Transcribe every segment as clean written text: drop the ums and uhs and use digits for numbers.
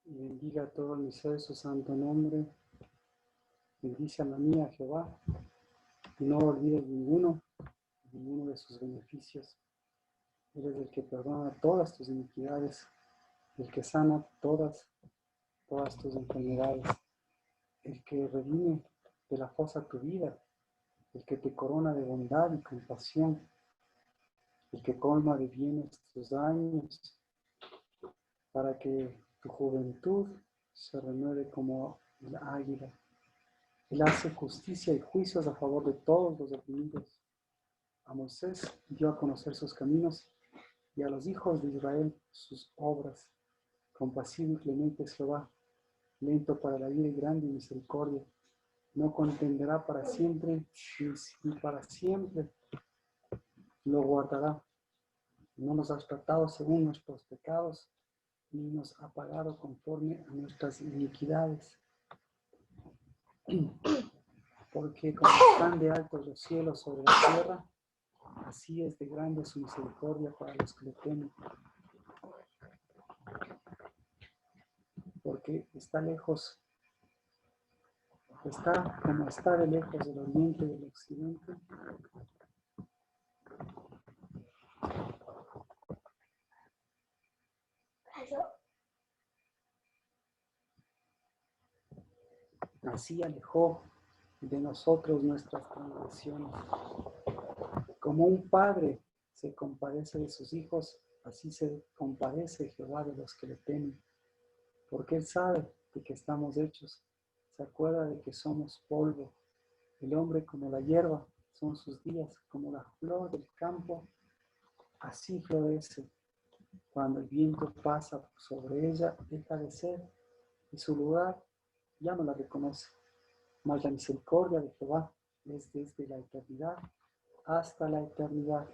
y bendiga a todo mi ser su santo nombre. Bendice alma mía, Jehová, y no olvides ninguno de sus beneficios. Él es el que perdona todas tus iniquidades, el que sana todas tus enfermedades, el que redime de la fosa tu vida, el que te corona de bondad y compasión, el que colma de bienes tus años, para que tu juventud se renueve como el águila. Él hace justicia y juicios a favor de todos los oprimidos. A Moisés dio a conocer sus caminos y a los hijos de Israel sus obras. Compasivo y clemente es Jehová, lento para la ira y grande en misericordia. No contenderá para siempre, ni para siempre lo guardará. No nos has tratado según nuestros pecados, ni nos ha pagado conforme a nuestras iniquidades. Porque como están de altos los cielos sobre la tierra, así es de grande su misericordia para los que le temen. Porque está lejos, como está de lejos del oriente y del occidente, así alejó de nosotros nuestras transgresiones. Como un padre se compadece de sus hijos, así se compadece Jehová de los que le temen. Porque Él sabe de que estamos hechos, se acuerda de que somos polvo. El hombre como la hierba, son sus días, como la flor del campo, así florece. Cuando el viento pasa sobre ella, deja de ser, y su lugar ya no la reconoce. Mas la misericordia de Jehová es desde la eternidad hasta la eternidad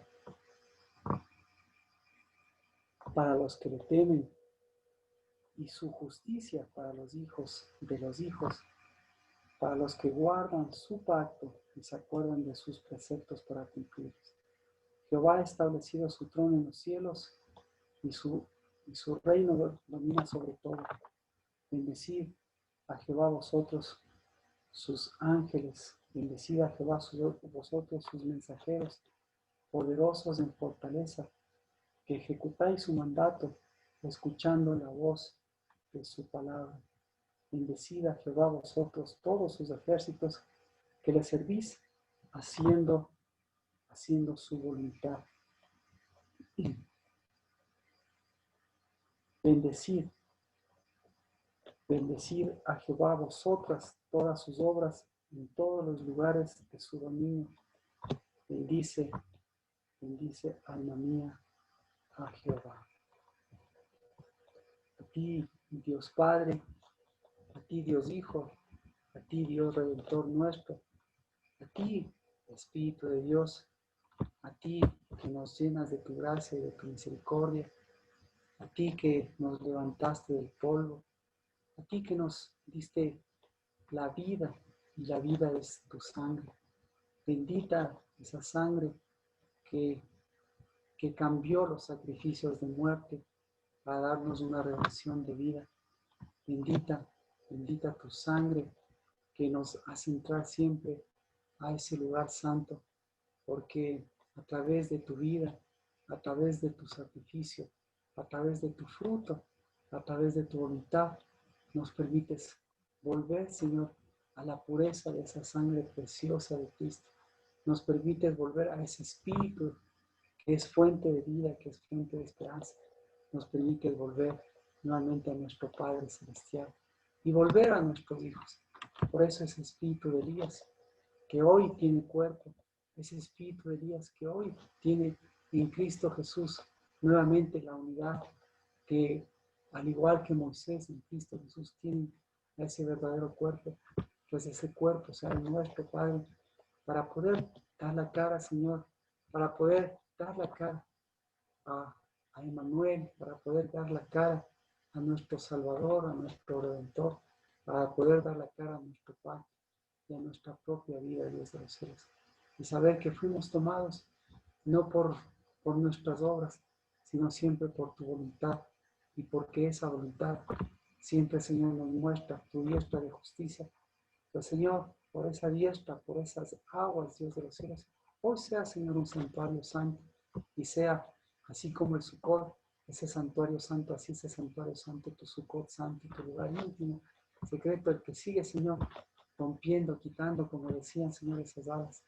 para los que le temen, y su justicia para los hijos de los hijos, para los que guardan su pacto y se acuerdan de sus preceptos para cumplirlos. Jehová ha establecido su trono en los cielos, y su reino domina sobre todo. Bendecid a Jehová vosotros, sus ángeles, bendecid a Jehová vosotros, sus mensajeros, poderosos en fortaleza, que ejecutáis su mandato, escuchando la voz de su palabra. Bendecid a Jehová vosotros, todos sus ejércitos, que le servís haciendo su voluntad. Bendecid a Jehová vosotras, todas sus obras, en todos los lugares de su dominio. Bendice, alma mía, a Jehová. A ti, Dios Padre, a ti, Dios Hijo, a ti, Dios Redentor nuestro, a ti, Espíritu de Dios, a ti que nos llenas de tu gracia y de tu misericordia, a ti que nos levantaste del polvo, a ti que nos diste la vida, y la vida es tu sangre. Bendita esa sangre que cambió los sacrificios de muerte para darnos una redención de vida. Bendita tu sangre que nos hace entrar siempre a ese lugar santo, porque a través de tu vida, a través de tu sacrificio, a través de tu fruto, a través de tu voluntad, nos permites volver, Señor, a la pureza de esa sangre preciosa de Cristo. Nos permites volver a ese Espíritu que es fuente de vida, que es fuente de esperanza. Nos permites volver nuevamente a nuestro Padre Celestial y volver a nuestros hijos. Por eso ese Espíritu de Elías, que hoy tiene cuerpo, ese Espíritu de Elías que hoy tiene en Cristo Jesús nuevamente la unidad, que al igual que Moisés en Cristo Jesús tiene ese verdadero cuerpo, pues ese cuerpo sea nuestro Padre, para poder dar la cara, Señor, para poder dar la cara a Emmanuel, para poder dar la cara a nuestro Salvador, a nuestro Redentor, para poder dar la cara a nuestro Padre y a nuestra propia vida, Dios de los cielos. Y saber que fuimos tomados no por nuestras obras, sino siempre por tu voluntad, y porque esa voluntad siempre, Señor, nos muestra tu diestra de justicia. Pero, Señor, por esa diestra, por esas aguas, Dios de los cielos, hoy sea, Señor, un santuario santo y sea así como el Sucot, ese santuario santo, así ese santuario santo, tu Sucot santo, tu lugar íntimo, secreto, el que sigue, Señor, rompiendo, quitando, como decían, Señor, esas alas,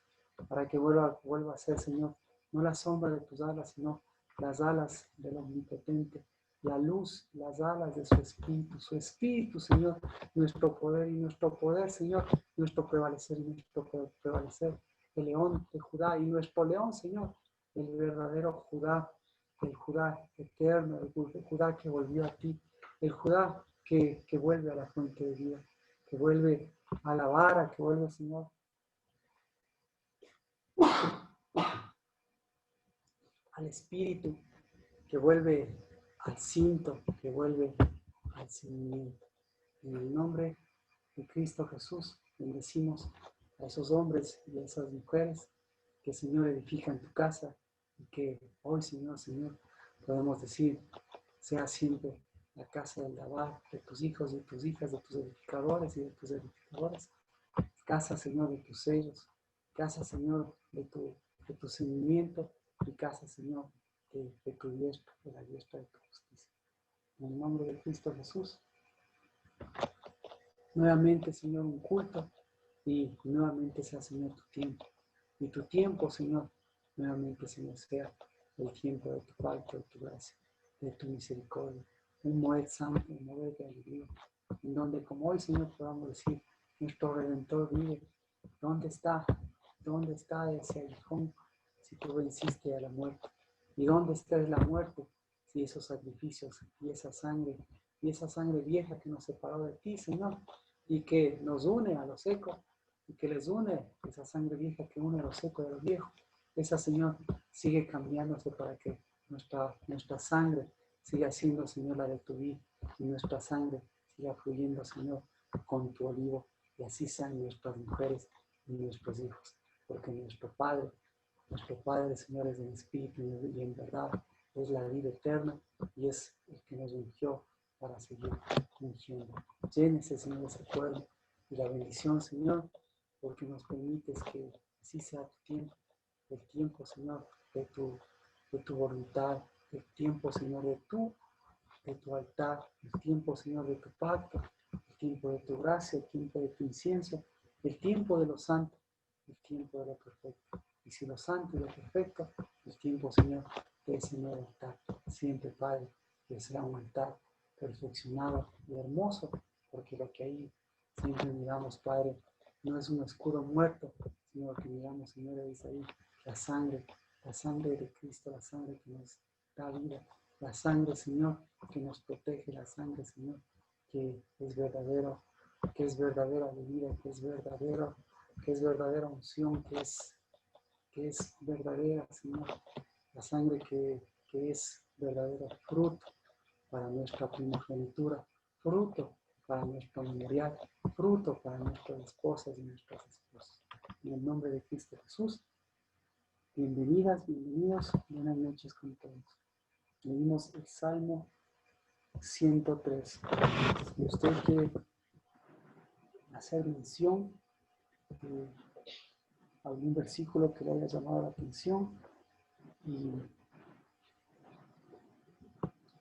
para que vuelva a ser, Señor, no la sombra de tus alas, sino las alas del Omnipotente, la luz, las alas de su espíritu, Señor, nuestro poder, Señor, nuestro prevalecer, el león de Judá y nuestro león, Señor, el verdadero Judá, el Judá eterno, el Judá que volvió a ti, el Judá que vuelve a la fuente de vida, que vuelve a la vara, que vuelve, Señor, al espíritu, que vuelve al cinto, que vuelve al seguimiento. En el nombre de Cristo Jesús, bendecimos a esos hombres y a esas mujeres que, Señor, edifican tu casa y que hoy, Señor, podemos decir, sea siempre la casa del Dabar, de tus hijos, de tus hijas, de tus edificadores y de tus edificadores. Casa, Señor, de tus sellos. Casa, Señor, de tu seguimiento. Y casa, Señor, de tu diestra, de la diestra de tu justicia. En el nombre de Cristo Jesús. Nuevamente, Señor, un culto. Y nuevamente sea, Señor, tu tiempo. Y tu tiempo, Señor, nuevamente, Señor, sea el tiempo de tu pacto, de tu gracia, de tu misericordia. Un Moed santo, un Moed de alegría. En donde, como hoy, Señor, podamos decir, nuestro Redentor vive. ¿Dónde está? ¿Dónde está ese aguijón si tú venciste a la muerte? ¿Y dónde está la muerte si esos sacrificios y esa sangre vieja que nos separó de ti, Señor, y que nos une a lo seco, y que les une esa sangre vieja que une a lo seco de lo viejo? Esa, Señor, sigue cambiándose para que nuestra sangre siga siendo, Señor, la de tu vida, y nuestra sangre siga fluyendo, Señor, con tu olivo, y así sean nuestras mujeres y nuestros hijos, porque nuestro Padre, Señor, es en espíritu y en verdad, es la vida eterna y es el que nos ungió para seguir ungiendo. Llénese, Señor, ese pueblo y la bendición, Señor, porque nos permites que así sea tu tiempo, el tiempo, Señor, de tu voluntad, el tiempo, Señor, de tu altar, el tiempo, Señor, de tu pacto, el tiempo de tu gracia, el tiempo de tu incienso, el tiempo de lo santo, el tiempo de lo perfecto. Y si lo santo y lo perfecto, el tiempo, Señor, de ese nuevo altar. Siempre, Padre, que sea un altar perfeccionado y hermoso, porque lo que ahí siempre miramos, Padre, no es un escudo muerto, sino que miramos, Señor, dice ahí, la sangre de Cristo, la sangre que nos da vida, la sangre, Señor, que nos protege, la sangre, Señor, que es verdadero, que es verdadera vida, que es verdadera unción, que es verdadera, Señor, la sangre que es verdadero fruto para nuestra primogenitura, fruto para nuestro memorial, fruto para nuestras esposas y nuestros esposos. En el nombre de Cristo Jesús, bienvenidas, bienvenidos, buenas noches con todos. Leímos el Salmo 103. Si usted quiere hacer mención de algún versículo que le haya llamado la atención,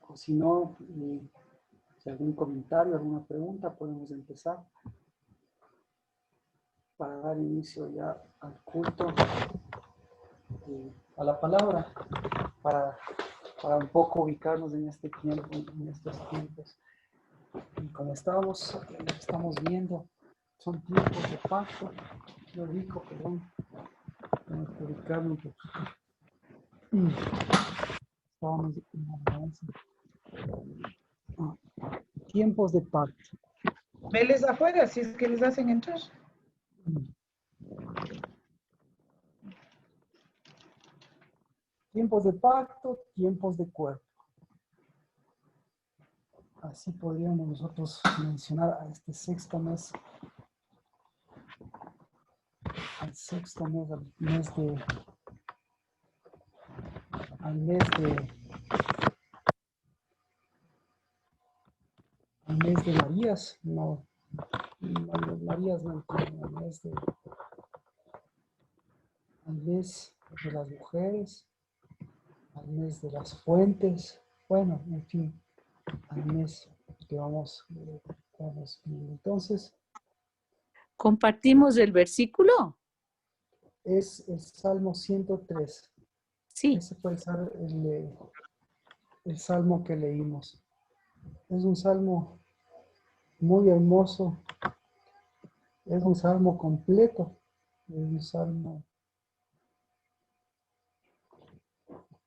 o si no, si algún comentario, alguna pregunta, podemos empezar para dar inicio ya al culto, a la palabra, para un poco ubicarnos en este tiempo, en estos tiempos. Y como estamos viendo, son tiempos de pacto. Yo digo, perdón, tengo que ubicarme un poquito. Estábamos en la alabanza. Tiempos de pacto. Veles afuera si es que les hacen entrar. Tiempos de pacto, tiempos de cuerpo. Así podríamos nosotros mencionar a este sexto mes, al sexto mes, al mes al mes de Marías, no, los Marías no entienden, al mes de las mujeres, al mes de las fuentes, bueno, en fin, al mes que vamos viendo. Entonces, ¿Compartimos el versículo? es el Salmo 103. Sí. Ese fue el salmo que leímos. Es un salmo muy hermoso, es un salmo completo, es un salmo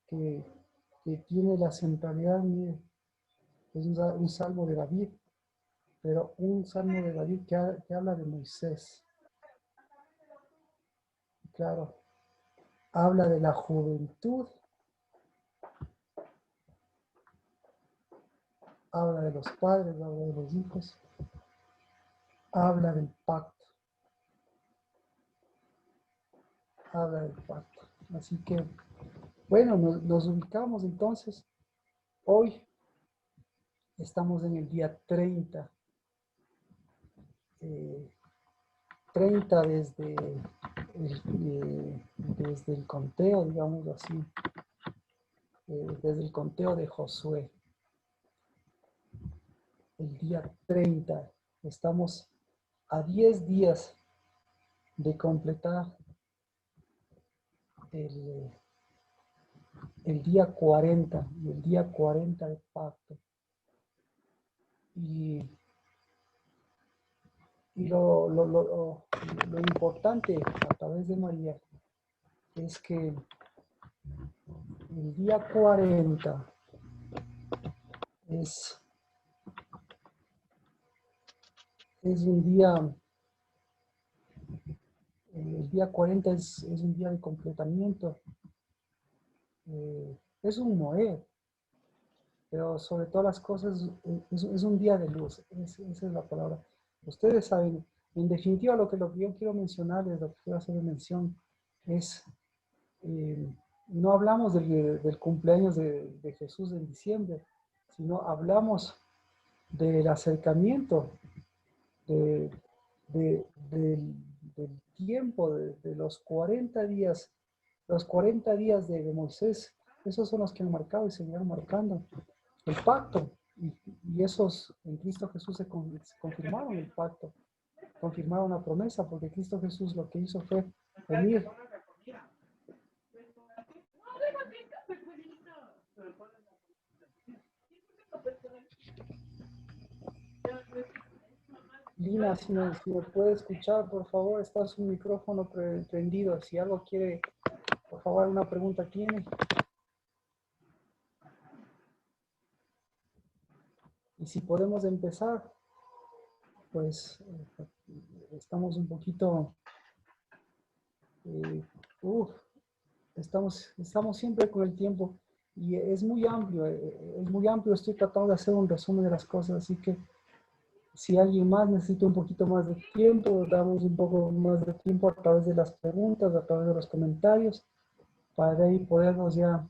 que tiene la centralidad, mire, es un salmo de David, pero un salmo de David que habla de Moisés. Claro, habla de la juventud, habla de los padres, habla de los hijos, habla del pacto, habla del pacto. Así que, bueno, nos ubicamos entonces. Hoy estamos en el día 30. 30 desde el conteo, digamos así, desde el conteo de Josué. El día 30. Estamos a 10 días de completar el día 40, el día 40 del pacto. Y lo importante a través de María es que el día 40 es un día, el día 40 es un día de completamiento, es un Moed, pero sobre todas las cosas es un día de luz, esa es la palabra. Ustedes saben, en definitiva lo que yo quiero mencionarles, lo que quiero hacer mención es, no hablamos del cumpleaños de Jesús en diciembre, sino hablamos del acercamiento, del tiempo, de los 40 días, de Moisés. Esos son los que han marcado y seguirán marcando el pacto, y esos en Cristo Jesús se confirmaron el pacto, confirmaron la promesa, porque Cristo Jesús lo que hizo fue venir. Lina, si me puede escuchar, por favor, está su micrófono prendido. Si algo quiere, por favor, una pregunta tiene. Y si podemos empezar, pues estamos un poquito, estamos siempre con el tiempo y es muy amplio, estoy tratando de hacer un resumen de las cosas, así que si alguien más necesita un poquito más de tiempo, damos un poco más de tiempo a través de las preguntas, a través de los comentarios, para de ahí podernos ya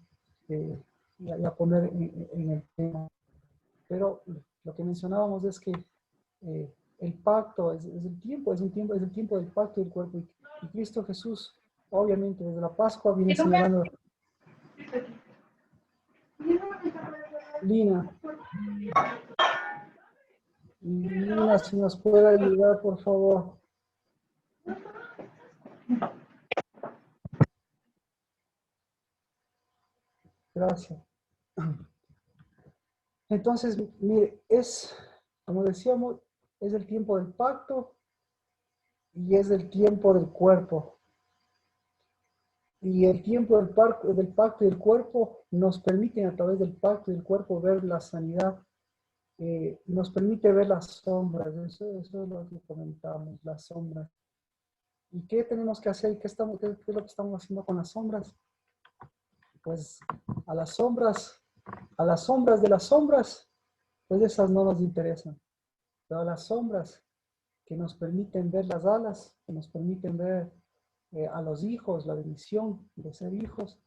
poner en el tema. Pero lo que mencionábamos es que el pacto es el tiempo, es el tiempo del pacto del cuerpo. Y Cristo Jesús, obviamente, desde la Pascua viene señalando. Lina, si nos puede ayudar, por favor. Gracias. Entonces, mire, como decíamos, es el tiempo del pacto y es el tiempo del cuerpo. Y el tiempo del pacto y del cuerpo nos permite a través del pacto y del cuerpo ver la sanidad, nos permite ver las sombras, eso es lo que comentamos, las sombras. ¿Y qué tenemos que hacer? ¿Qué es lo que estamos haciendo con las sombras? Pues a las sombras de las sombras, pues esas no nos interesan. Pero a las sombras que nos permiten ver las alas, que nos permiten ver a los hijos, la bendición de ser hijos,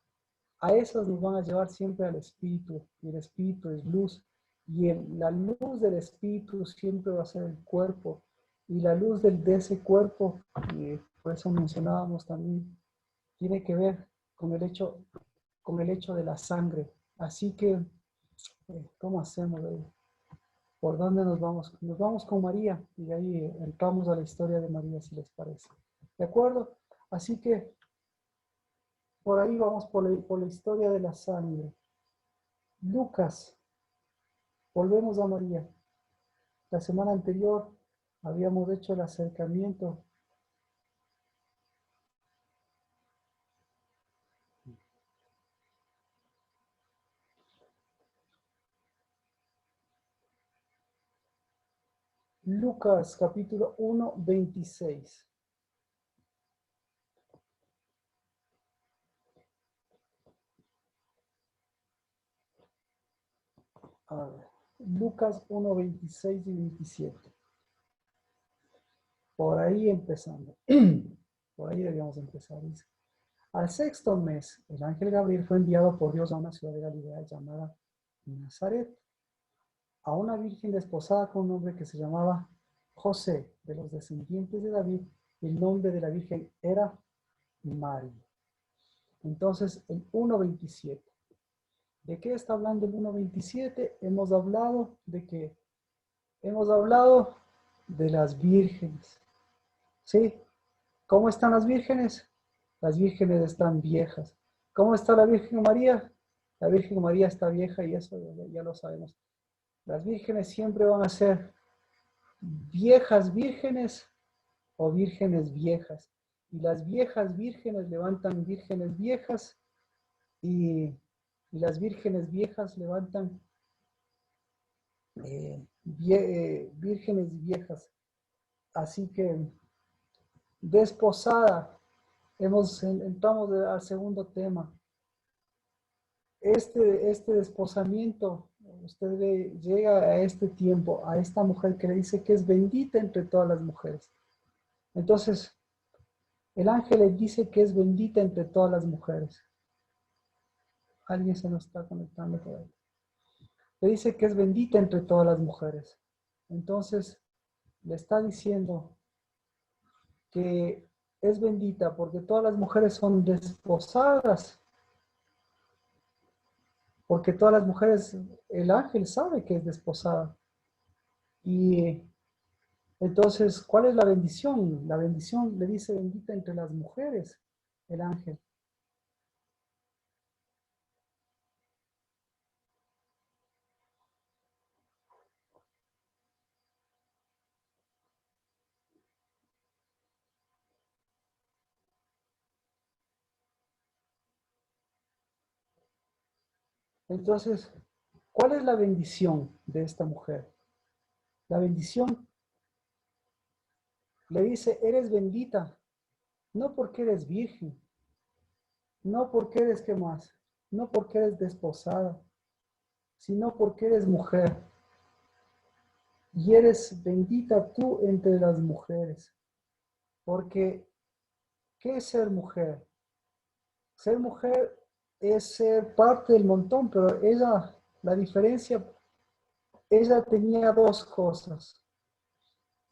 a esas nos van a llevar siempre al Espíritu, y el Espíritu es luz, Y la luz del espíritu siempre va a ser el cuerpo. Y la luz de ese cuerpo, y por eso mencionábamos también, tiene que ver con el hecho de la sangre. Así que, ¿cómo hacemos ahí? ¿Por dónde nos vamos? Nos vamos con María y ahí entramos a la historia de María, si les parece. ¿De acuerdo? Así que por ahí vamos por la historia de la sangre. Lucas, volvemos a María. La semana anterior habíamos hecho el acercamiento. Lucas capítulo 1, 26. A ver, Lucas 1, 26 y 27. Por ahí empezando. Por ahí debíamos empezar. Dice: al sexto mes, el ángel Gabriel fue enviado por Dios a una ciudad de Galilea llamada Nazaret, a una virgen desposada con un hombre que se llamaba José, de los descendientes de David. El nombre de la virgen era María. Entonces, el 1.27. ¿De qué está hablando el 1.27? Hemos hablado de que hemos hablado de las vírgenes. ¿Sí? ¿Cómo están las vírgenes? Las vírgenes están viejas. ¿Cómo está la Virgen María? La Virgen María está vieja y eso ya lo sabemos. Las vírgenes siempre van a ser viejas vírgenes o vírgenes viejas. Y las viejas vírgenes levantan vírgenes viejas y las vírgenes viejas levantan vírgenes viejas. Así que desposada, entramos al segundo tema. Este desposamiento, usted llega a este tiempo, a esta mujer que le dice que es bendita entre todas las mujeres. Entonces, el ángel le dice que es bendita entre todas las mujeres. Alguien se nos está conectando por ahí. Le dice que es bendita entre todas las mujeres. Entonces, le está diciendo que es bendita porque todas las mujeres son desposadas. Porque todas las mujeres, el ángel sabe que es desposada. Y entonces, ¿cuál es la bendición? La bendición le dice bendita entre las mujeres, el ángel. Entonces, ¿cuál es la bendición de esta mujer? La bendición le dice, eres bendita, no porque eres virgen, no porque eres, ¿qué más? No porque eres desposada, sino porque eres mujer. Y eres bendita tú entre las mujeres. Porque, ¿qué es ser mujer? Ser mujer es ser parte del montón, pero ella, la diferencia, ella tenía dos cosas: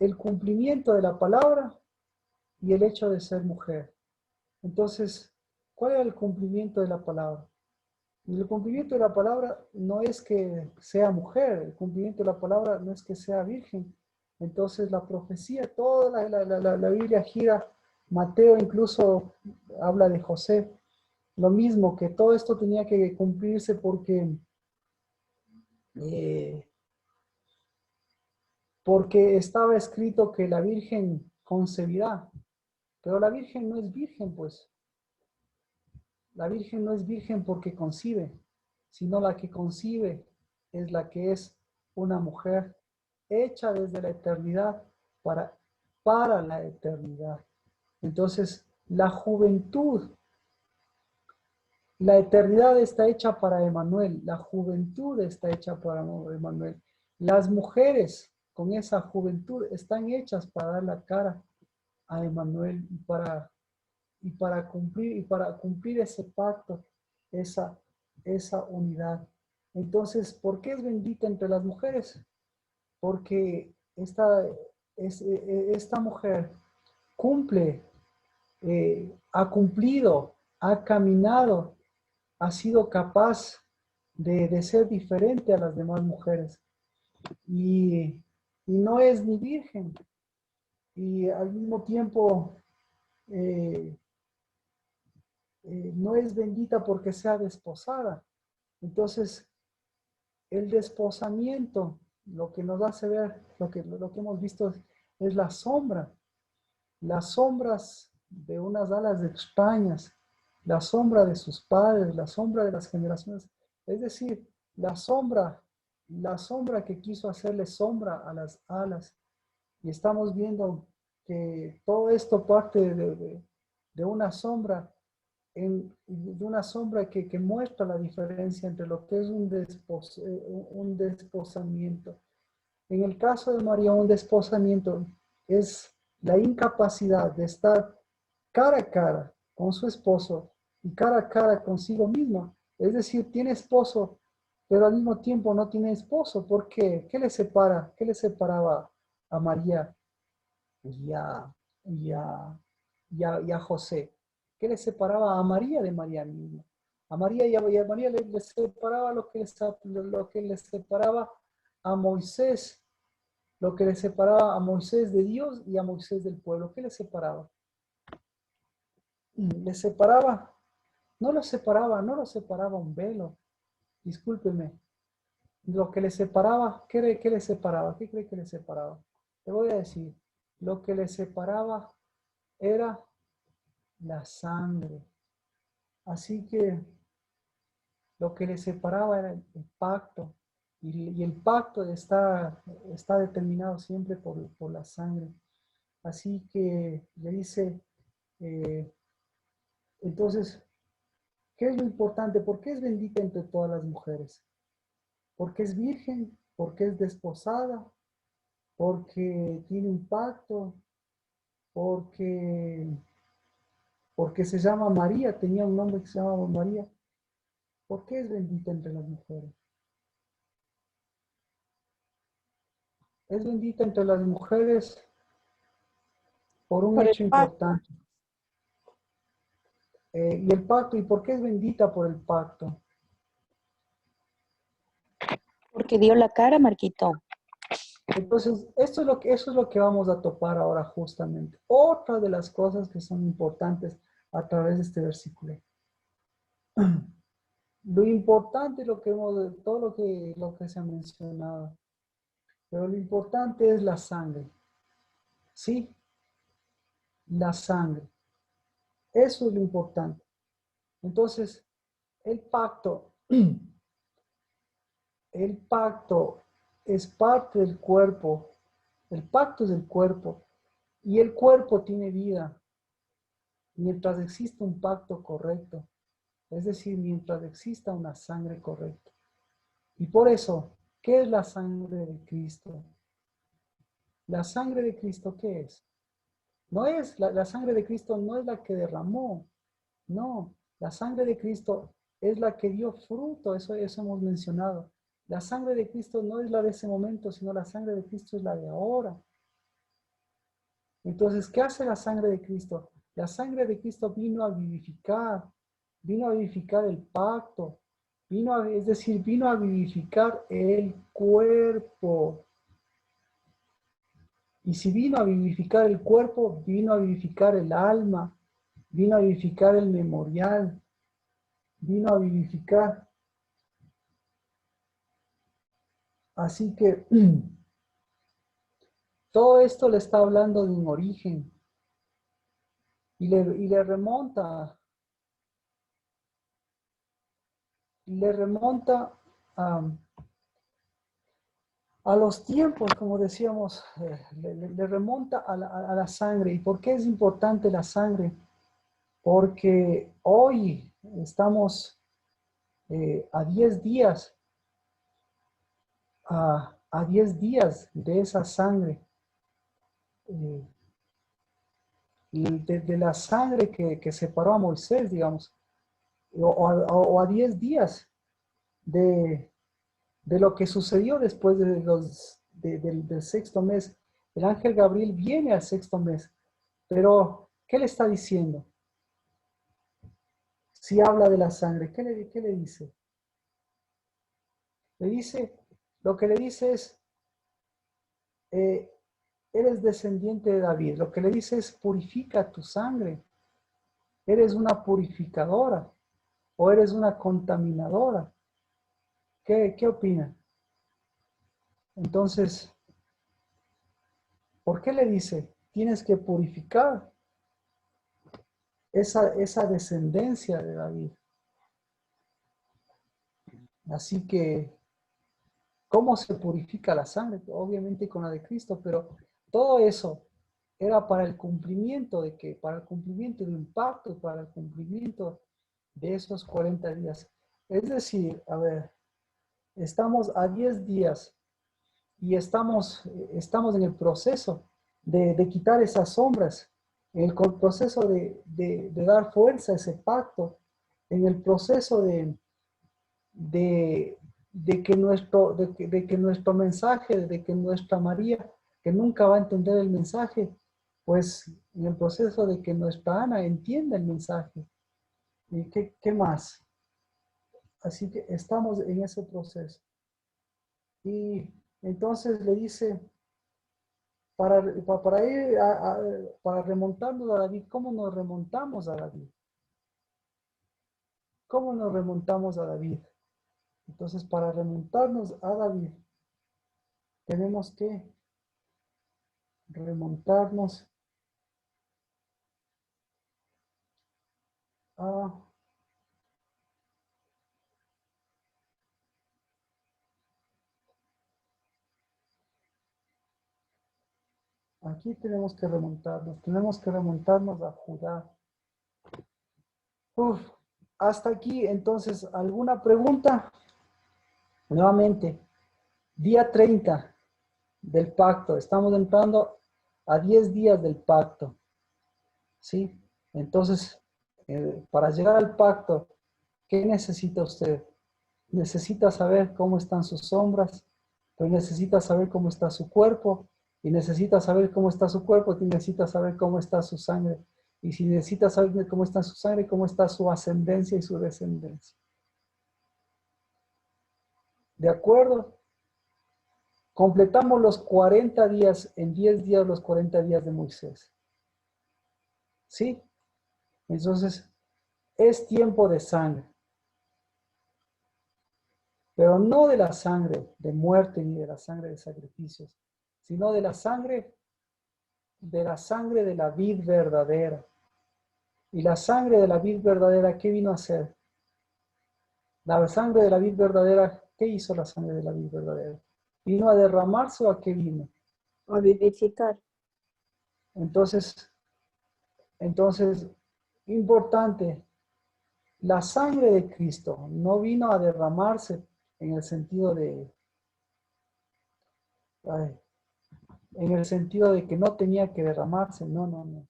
el cumplimiento de la palabra y el hecho de ser mujer. Entonces, ¿cuál era el cumplimiento de la palabra? Y el cumplimiento de la palabra no es que sea mujer, el cumplimiento de la palabra no es que sea virgen. Entonces, la profecía, toda la Biblia gira, Mateo incluso habla de José. Lo mismo, que todo esto tenía que cumplirse eh, porque estaba escrito que la Virgen concebirá, pero la Virgen no es virgen, pues. La Virgen no es virgen porque concibe, sino la que concibe es la que es una mujer hecha desde la eternidad para la eternidad. Entonces, la juventud, la eternidad está hecha para Emmanuel, la juventud está hecha para Emmanuel. Las mujeres con esa juventud están hechas para dar la cara a Emmanuel y para cumplir ese pacto, esa unidad. Entonces, ¿por qué es bendita entre las mujeres? Porque esta mujer cumple, ha cumplido, ha caminado, ha sido capaz de ser diferente a las demás mujeres. Y no es ni virgen. Y al mismo tiempo no es bendita porque sea desposada. Entonces, el desposamiento, lo que nos hace ver, lo que hemos visto es la sombra. Las sombras de unas alas extrañas, la sombra de sus padres, la sombra de las generaciones. Es decir, la sombra que quiso hacerle sombra a las alas. Y estamos viendo que todo esto parte de una sombra, de una sombra que muestra la diferencia entre lo que es un desposamiento. En el caso de María, un desposamiento es la incapacidad de estar cara a cara con su esposo y cara a cara consigo misma. Es decir, tiene esposo, pero al mismo tiempo no tiene esposo. ¿Por qué? ¿Qué le separa? ¿Qué le separaba a María y a José? ¿Qué le separaba a María de María misma? A María y a María le separaba lo que le separaba a Moisés, lo que le separaba a Moisés de Dios y a Moisés del pueblo. ¿Qué le separaba? Le separaba, no lo separaba un velo. Discúlpeme. Lo que le separaba, ¿qué le separaba? ¿Qué cree que le separaba? Te voy a decir, lo que le separaba era la sangre. Así que lo que le separaba era el pacto. Y el pacto está determinado siempre por la sangre. Así que le dice, entonces, ¿qué es lo importante? ¿Por qué es bendita entre todas las mujeres? Porque es virgen, porque es desposada, porque tiene un pacto, porque se llama María, tenía un nombre que se llamaba María. ¿Por qué es bendita entre las mujeres? Es bendita entre las mujeres por un Por el hecho pacto, importante. Y el pacto, ¿y por qué es bendita por el pacto? porque dio la cara, Marquito. Entonces, eso es lo que vamos a topar ahora justamente. Otra de las cosas que son importantes a través de este versículo. Lo importante, todo lo que se ha mencionado, pero lo importante es la sangre. ¿Sí? La sangre. Eso es lo importante. Entonces, el pacto, el pacto es parte del cuerpo. El pacto es el cuerpo. Y el cuerpo tiene vida mientras exista un pacto correcto. Es decir, mientras exista una sangre correcta. Y por eso, ¿qué es la sangre de Cristo? La sangre de Cristo, ¿qué es? No es, la sangre de Cristo no es la que derramó. No, la sangre de Cristo es la que dio fruto, eso hemos mencionado. La sangre de Cristo no es la de ese momento, sino la sangre de Cristo es la de ahora. Entonces, ¿qué hace la sangre de Cristo? La sangre de Cristo vino a vivificar el pacto, es decir, vino a vivificar el cuerpo. Y si vino a vivificar el cuerpo, vino a vivificar el alma, vino a vivificar el memorial, vino a vivificar. Así que todo esto le está hablando de un origen y le remonta a, a los tiempos, como decíamos, le remonta a la sangre. ¿Y por qué es importante la sangre? Porque hoy estamos a 10 días, a 10 días de esa sangre, de la sangre que separó a Moisés, digamos, o a 10 días de de lo que sucedió después del sexto mes. El ángel Gabriel viene al sexto mes, pero ¿qué le está diciendo? Si habla de la sangre, ¿qué le dice? Le dice, lo que le dice es, eh, eres descendiente de David. Lo que le dice es, purifica tu sangre. Eres una purificadora o eres una contaminadora. ¿Qué opina? Entonces, ¿por qué le dice? Tienes que purificar esa descendencia de David. Así que, ¿cómo se purifica la sangre? Obviamente con la de Cristo, pero todo eso era para el cumplimiento de qué? Para el cumplimiento de un pacto, para el cumplimiento de esos 40 días. Es decir, a ver, estamos a 10 días y estamos en el proceso de quitar esas sombras, en el proceso de dar fuerza a ese pacto, en el proceso de que nuestro mensaje, de que nuestra María, que nunca va a entender el mensaje, pues en el proceso de que nuestra Ana entienda el mensaje. ¿Y qué más? Así que estamos en ese proceso. Y entonces le dice, para ir para remontarnos a David, ¿cómo nos remontamos a David? ¿Cómo nos remontamos a David? Entonces, para remontarnos a David, tenemos que remontarnos a... Aquí tenemos que remontarnos a Judá. Uf, hasta aquí, entonces, ¿alguna pregunta? Nuevamente, día 30 del pacto. Estamos entrando a 10 días del pacto. ¿Sí? Entonces, para llegar al pacto, ¿qué necesita usted? Necesita saber cómo están sus sombras, pero necesita saber cómo está su cuerpo, y necesita saber cómo está su cuerpo, y necesita saber cómo está su sangre. Y si necesita saber cómo está su sangre, cómo está su ascendencia y su descendencia. ¿De acuerdo? Completamos los 40 días, en 10 días los 40 días de Moisés. ¿Sí? Entonces, es tiempo de sangre. Pero no de la sangre de muerte ni de la sangre de sacrificios, sino de la sangre de la vid verdadera. Y la sangre de la vid verdadera, ¿qué vino a hacer? La sangre de la vid verdadera, ¿qué hizo la sangre de la vid verdadera? ¿Vino a derramarse o a qué vino? A vivificar. Entonces, importante, la sangre de Cristo no vino a derramarse en el sentido de que no tenía que derramarse, no.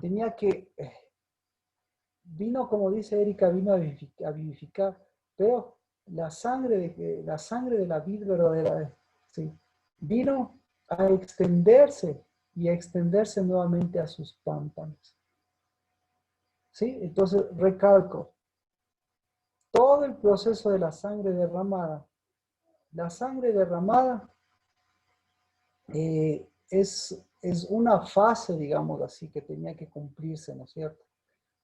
Tenía que, vino, como dice Erika, vino a vivificar, pero la sangre de la vid verdadera, ¿sí? Vino a extenderse y a extenderse nuevamente a sus pámpanos. ¿Sí? Entonces, recalco, todo el proceso de la sangre derramada es una fase, digamos así, que tenía que cumplirse, ¿no es cierto?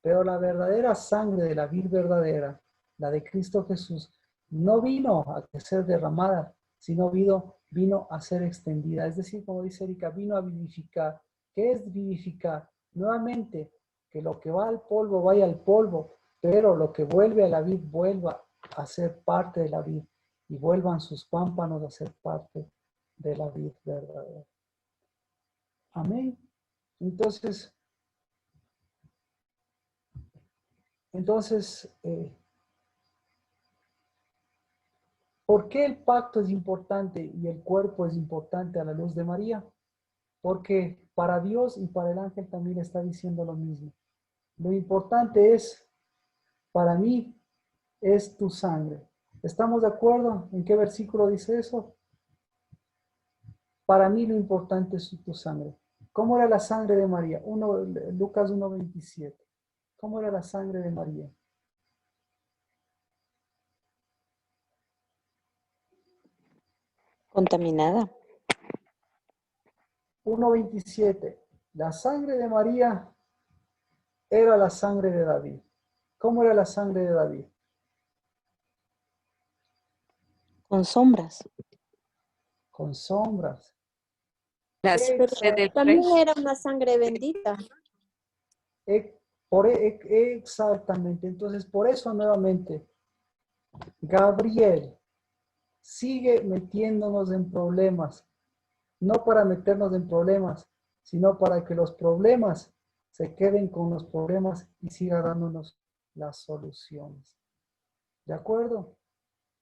Pero la verdadera sangre de la vid verdadera, la de Cristo Jesús, no vino a ser derramada, sino vino a ser extendida. Es decir, como dice Erika, vino a vivificar. ¿Qué es vivificar? Nuevamente, que lo que va al polvo vaya al polvo, pero lo que vuelve a la vid vuelva a ser parte de la vid y vuelvan sus pámpanos a ser parte de la vid verdadera. Amén. Entonces, ¿por qué el pacto es importante y el cuerpo es importante a la luz de María? Porque para Dios y para el ángel también está diciendo lo mismo. Lo importante es, para mí, es tu sangre. ¿Estamos de acuerdo? ¿En qué versículo dice eso? Para mí lo importante es tu sangre. ¿Cómo era la sangre de María? Lucas 1:27. ¿Cómo era la sangre de María? Contaminada. 1:27. La sangre de María era la sangre de David. ¿Cómo era la sangre de David? Con sombras. Con sombras. La Pero sangre del también rey. era una sangre bendita. Exactamente. Entonces, por eso nuevamente, Gabriel sigue metiéndonos en problemas. No para meternos en problemas, sino para que los problemas se queden con los problemas y siga dándonos las soluciones. ¿De acuerdo?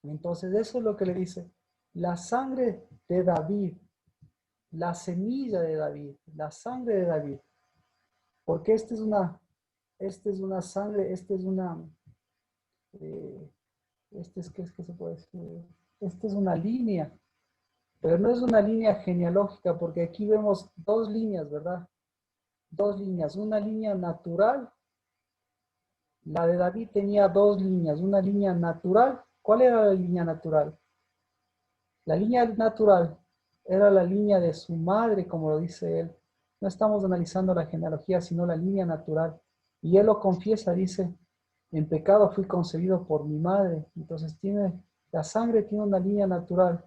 Entonces, eso es lo que le dice. La sangre de David, la semilla de David, la sangre de David. Porque esta es una sangre, ¿qué es que se puede decir? Esta es una línea, pero no es una línea genealógica, porque aquí vemos dos líneas, ¿verdad? Dos líneas, una línea natural. La de David tenía dos líneas, una línea natural. ¿Cuál era la línea natural? La línea natural era la línea de su madre, como lo dice él. No estamos analizando la genealogía, sino la línea natural. Y él lo confiesa, dice, en pecado fui concebido por mi madre. Entonces la sangre tiene una línea natural.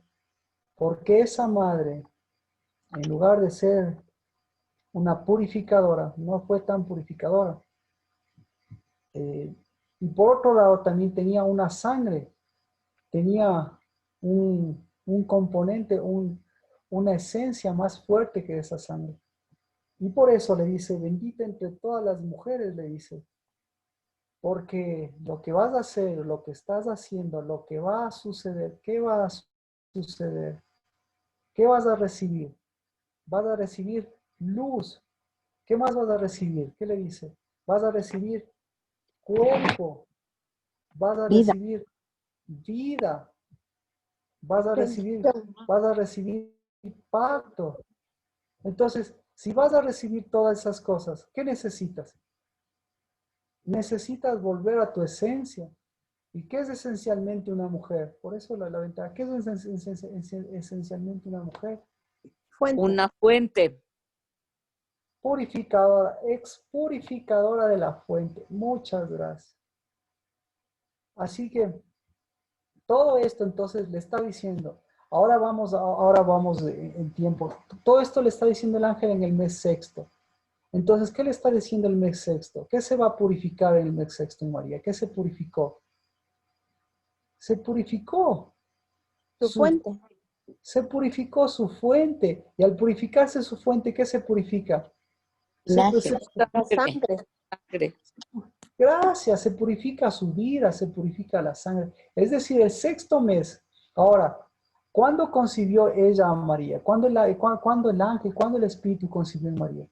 Porque esa madre, en lugar de ser una purificadora, no fue tan purificadora. Y por otro lado también tenía una sangre, tenía un componente, una esencia más fuerte que esa sangre. Y por eso le dice, bendita entre todas las mujeres, le dice, porque lo que vas a hacer, lo que estás haciendo, lo que va a suceder, ¿qué va a suceder? ¿Qué vas a recibir? Vas a recibir luz. ¿Qué más vas a recibir? ¿Qué le dice? Vas a recibir cuerpo, vas a Vida. recibir vida, vas a recibir, Bendición. vas a recibir pacto. Entonces, si vas a recibir todas esas cosas, ¿qué necesitas? Necesitas volver a tu esencia. ¿Y qué es esencialmente una mujer? Por eso la ventaja. ¿Qué es esencialmente una mujer? Fuente. Una fuente. Purificadora, expurificadora de la fuente. Muchas gracias. Así que todo esto entonces le está diciendo, ahora vamos en tiempo. Todo esto le está diciendo el ángel en el mes sexto. Entonces, ¿qué le está diciendo el mes sexto? ¿Qué se va a purificar en el mes sexto, María? ¿Qué se purificó? Se purificó. Tu fuente. Se purificó su fuente. Y al purificarse su fuente, ¿qué se purifica? Linaje. La Sangre. sangre. Sangre. Gracias, se purifica su vida, se purifica la sangre. Es decir, el sexto mes. Ahora, ¿cuándo concibió ella a María? ¿Cuándo el ángel, cuándo el Espíritu concibió a María?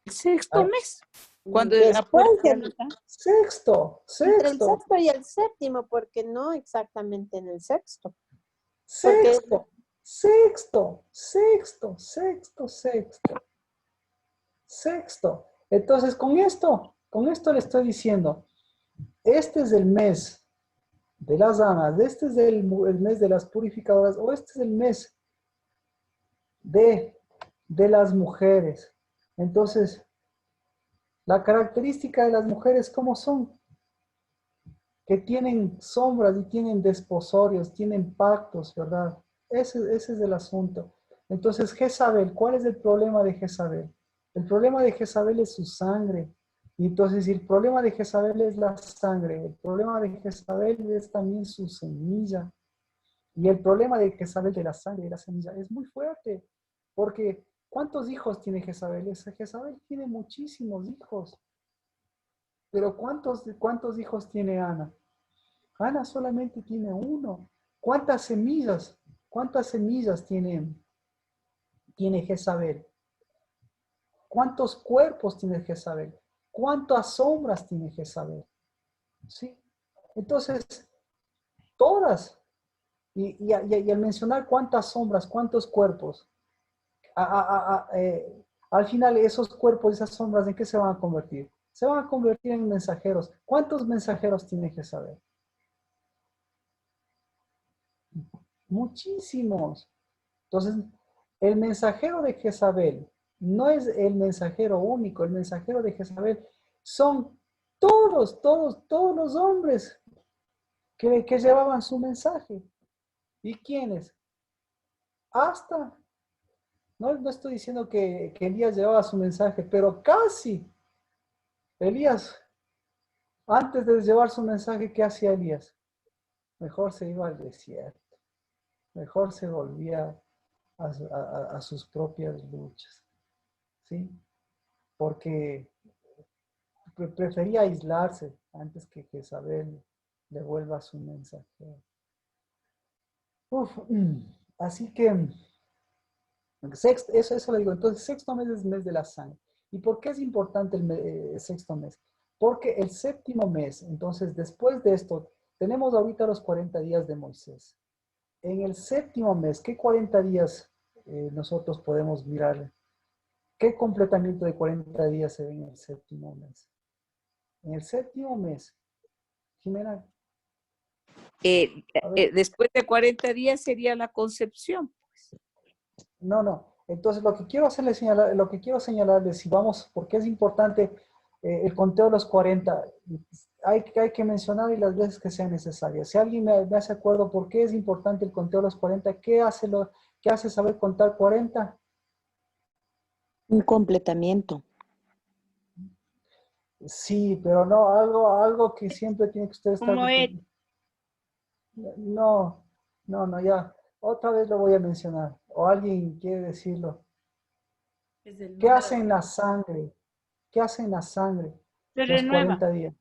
El sexto Ah, mes. Cuando Después Sexto, entre el sexto, sexto y el séptimo, porque no exactamente en el sexto. Porque sexto, sexto, sexto, sexto, sexto, sexto. Entonces, con esto le estoy diciendo, este es el mes de las damas, este es el mes de las purificadoras, o este es el mes de las mujeres. Entonces, la característica de las mujeres, ¿cómo son? Que tienen sombras y tienen desposorios, tienen pactos, ¿verdad? Ese es el asunto. Entonces, Jezabel, ¿cuál es el problema de Jezabel? El problema de Jezabel es su sangre. Y entonces, si el problema de Jezabel es la sangre, el problema de Jezabel es también su semilla. Y el problema de Jezabel, de la sangre y de la semilla, es muy fuerte. Porque, ¿cuántos hijos tiene Jezabel? Jezabel tiene muchísimos hijos. Pero ¿cuántos hijos tiene Ana? Ana solamente tiene uno. ¿Cuántas semillas? ¿Cuántas semillas tiene Jezabel? ¿Cuántos cuerpos tiene Jezabel? ¿Cuántas sombras tiene Jezabel? ¿sí? Entonces, todas. Y al mencionar cuántas sombras, cuántos cuerpos, al final esos cuerpos, esas sombras, ¿en qué se van a convertir? Se van a convertir en mensajeros. ¿Cuántos mensajeros tiene que saber? Muchísimos. Entonces, el mensajero de Jezabel no es el mensajero único. El mensajero de Jezabel son todos los hombres que llevaban su mensaje. ¿Y quiénes? Hasta, no estoy diciendo que Elías llevaba su mensaje, pero casi. Elías, antes de llevar su mensaje, ¿qué hacía Elías? Mejor se iba al desierto. Mejor se volvía a sus propias luchas. ¿Sí? Porque prefería aislarse antes que Jezabel le vuelva su mensaje. Así que, eso le digo. Entonces, sexto mes es mes de la sangre. ¿Y por qué es importante el sexto mes? Porque el séptimo mes, entonces, después de esto, tenemos ahorita los 40 días de Moisés. En el séptimo mes, ¿qué 40 días nosotros podemos mirar? ¿Qué completamiento de 40 días se ve en el séptimo mes? En el séptimo mes, Jimena, a ver, Después de 40 días sería la concepción. no. Entonces, lo que quiero señalarles, si vamos, porque es importante el conteo de los 40, hay que mencionar y las veces que sean necesarias. Si alguien me hace acuerdo por qué es importante el conteo de los 40, ¿qué hace saber contar 40? Un completamiento. Sí, pero no, algo que siempre tiene que usted estar... No, ya. Otra vez lo voy a mencionar. O alguien quiere decirlo. ¿Qué hace en la sangre? ¿Qué hace en la sangre los 40 días?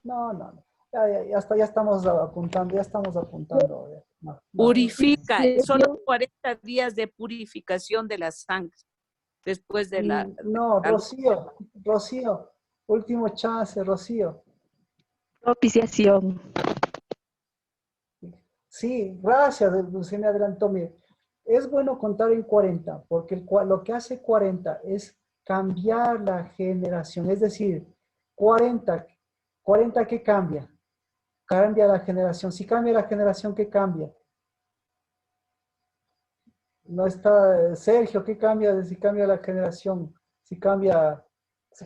No. Ya estamos apuntando. No. Purifica, son los 40 días de purificación de la sangre. Después de No, Rocío. Último chance, Rocío. Propiciación. Sí, gracias, se me adelantó. Mire, es bueno contar en 40, porque lo que hace 40 es cambiar la generación. Es decir, 40 ¿qué cambia? Cambia la generación. Si cambia la generación, ¿qué cambia? No está Sergio, ¿qué cambia si cambia la generación? Si cambia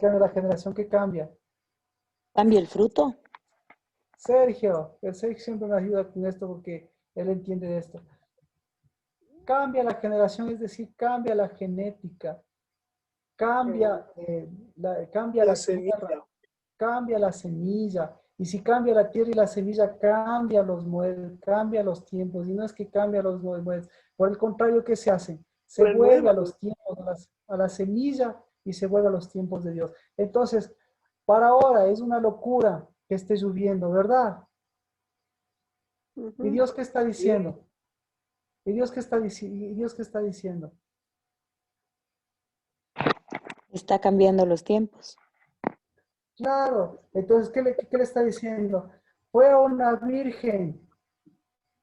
la generación, ¿qué cambia? ¿Cambia el fruto? Sergio, el Sergio siempre me ayuda con esto porque él entiende de esto. Cambia la generación, es decir, cambia la genética, cambia la tierra, cambia la semilla. Y si cambia la tierra y la semilla, cambia los tiempos. Y no es que cambia los muebles. Por el contrario, ¿qué se hace? Se vuelve a los tiempos, a la semilla y se vuelve a los tiempos de Dios. Entonces, para ahora es una locura que esté lloviendo, ¿verdad? ¿Y Dios qué está diciendo? ¿Y Dios qué está diciendo? Está cambiando los tiempos. Claro, entonces, ¿qué le está diciendo? Fue una virgen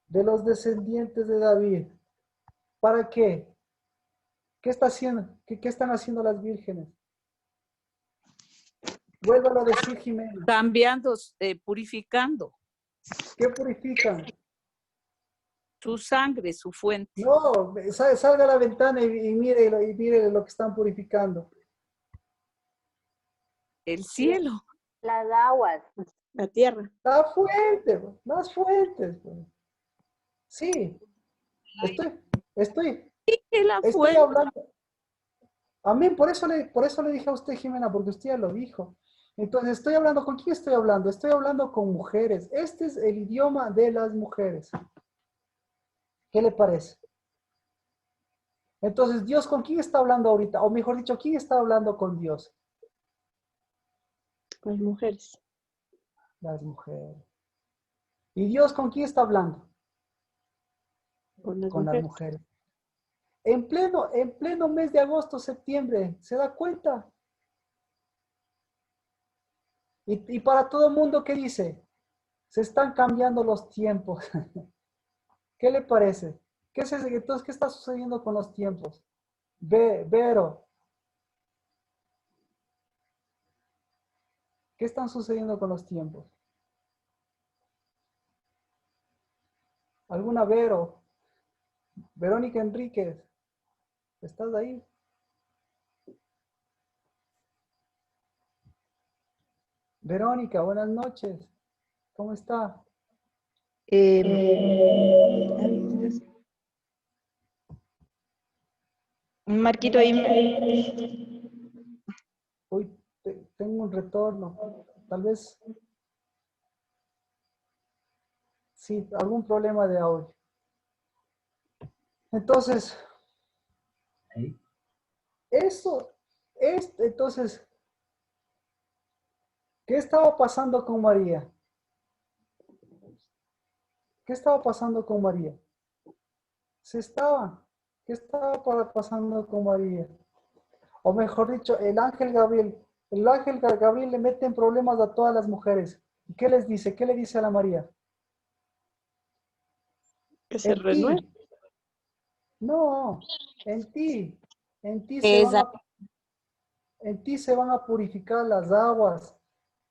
de los descendientes de David. ¿Para qué? ¿Qué está haciendo? ¿Qué están haciendo las vírgenes? Vuélvalo a decir, Jimena. cambiando, purificando ¿Qué purifican? su sangre, su fuente. No, salga a la ventana y mire lo que están purificando. El cielo. Las aguas. La tierra. Las fuentes. Sí, estoy La fuente. hablando. Amén, por eso le dije a usted, Jimena, porque usted ya lo dijo. Entonces, estoy hablando, ¿con quién estoy hablando? Estoy hablando con mujeres. Este es el idioma de las mujeres. ¿Qué le parece? Entonces, ¿Dios con quién está hablando ahorita? O mejor dicho, ¿quién está hablando con Dios? Con las mujeres. Las mujeres. ¿Y Dios con quién está hablando? Con las Con las mujeres. mujeres. En pleno mes de agosto, septiembre, ¿se da cuenta? Y para todo el mundo, ¿qué dice? Se están cambiando los tiempos. ¿Qué le parece? Entonces, ¿qué está sucediendo con los tiempos? Vero, ¿qué están sucediendo con los tiempos? ¿Alguna Vero? Verónica Enríquez, ¿estás ahí? Verónica, buenas noches. ¿Cómo está? Marquito ahí. Uy, tengo un retorno. Tal vez, sí, algún problema de audio. Entonces, entonces, ¿qué estaba pasando con María? ¿Qué estaba pasando con María? ¿Qué estaba pasando con María? O mejor dicho, el ángel Gabriel le mete en problemas a todas las mujeres. ¿Y qué les dice? ¿Qué le dice a la María? Que se En ti. renueve. No, en ti. En ti Esa, se van a purificar las aguas.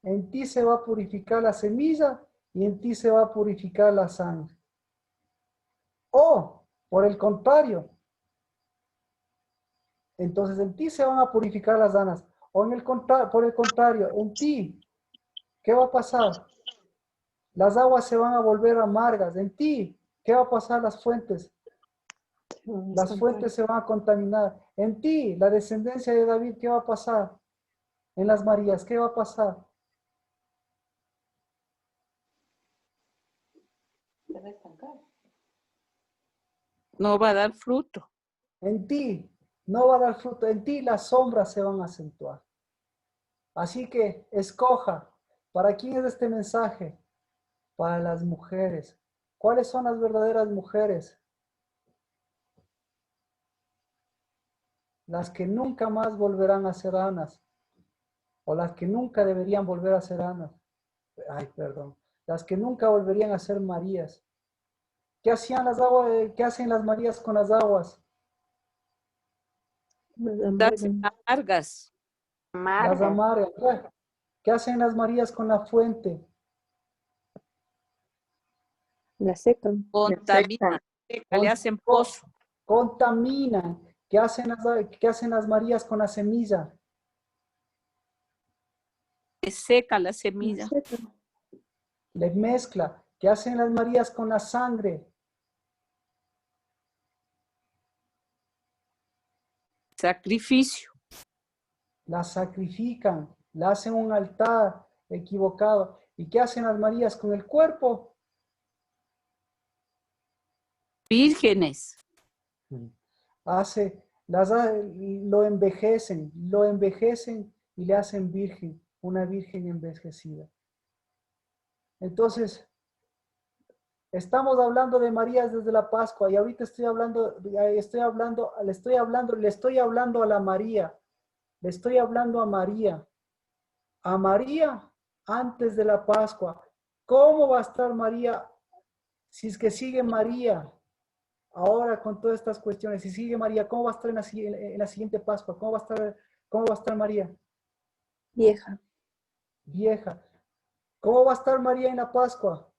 En ti se va a purificar la semilla y en ti se va a purificar la sangre. O, por el contrario, entonces en ti se van a purificar las danas. O por el contrario, en ti, ¿qué va a pasar? Las aguas se van a volver amargas. En ti, ¿qué va a pasar? Las fuentes se van a contaminar. En ti, la descendencia de David, ¿qué va a pasar? En las Marías, ¿qué va a pasar? no va a dar fruto. En ti no va a dar fruto. En ti las sombras se van a acentuar. Así que escoja. ¿Para quién es este mensaje? Para las mujeres. ¿Cuáles son las verdaderas mujeres? Las que nunca más volverán a ser Anas. O las que nunca deberían volver a ser Anas. Ay, perdón. Las que nunca volverían a ser Marías. ¿Qué hacían las aguas? ¿Qué hacen las Marías con las aguas? Las amargas, Las amargan. ¿Qué hacen las Marías con la fuente? La secan. contaminan, le hacen pozo, Contaminan. ¿Qué hacen las Marías con la semilla? le seca la La semilla, secan. Le mezcla. ¿Qué hacen las Marías con la sangre? sacrificio, La sacrifican. La hacen un altar equivocado. ¿Y qué hacen las Marías con el cuerpo? vírgenes, Lo envejecen y le hacen virgen, una virgen envejecida. Entonces, estamos hablando de Marías desde la Pascua y ahorita le estoy hablando a la María, le estoy hablando a María antes de la Pascua. ¿Cómo va a estar María si es que sigue María ahora con todas estas cuestiones? Si sigue María, ¿cómo va a estar en la siguiente Pascua? ¿Cómo va a estar María? Vieja. Vieja. ¿Cómo va a estar María en la Pascua?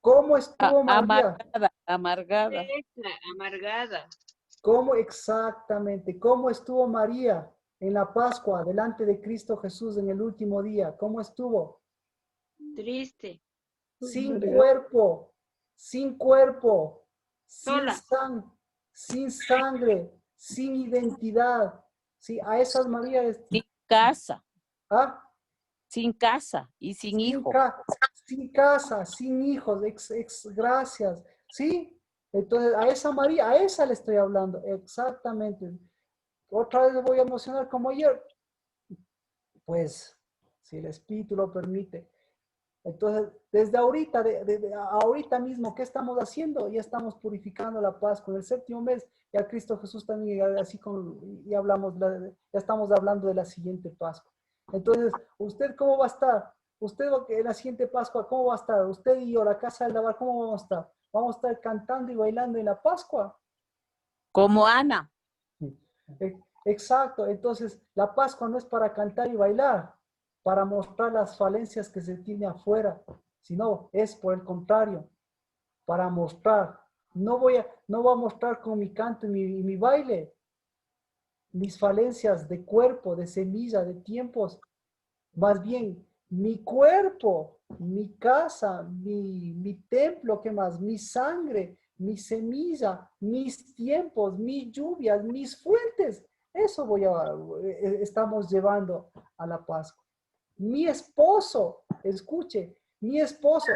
¿Cómo estuvo María? amargada, Amargada. ¿Cómo exactamente? ¿Cómo estuvo María en la Pascua delante de Cristo Jesús en el último día? ¿Cómo estuvo? Triste. Sin Amargada. cuerpo, sin cuerpo, Sola. sin sangre, sin identidad. Sí, a esas Marías. ¿Ah? sin casa y sin hijo. Sin casa, sin hijos, gracias. ¿Sí? Entonces, a esa María, a esa le estoy hablando, exactamente. Otra vez me voy a emocionar como ayer. Pues, si el Espíritu lo permite. Entonces, desde ahorita, ahorita mismo, ¿qué estamos haciendo? Ya estamos purificando la Pascua. En el séptimo mes, ya Cristo Jesús también, así como, ya hablamos, ya estamos hablando de la siguiente Pascua. Entonces, ¿usted cómo va a estar? Usted en la siguiente Pascua, ¿cómo va a estar? Usted y yo, la casa del lavar, ¿cómo vamos a estar? ¿Vamos a estar cantando y bailando en la Pascua? Como Ana. Exacto. Entonces, la Pascua no es para cantar y bailar, para mostrar las falencias que se tiene afuera, sino es por el contrario, para mostrar. No voy a mostrar con mi canto y mi baile mis falencias de cuerpo, de semilla, de tiempos. Más bien, mi cuerpo, mi casa, mi templo, ¿qué más? Mi sangre, mi semilla, mis tiempos, mis lluvias, mis fuentes. Eso estamos llevando a la Pascua. Mi esposo, escuche, mi esposo.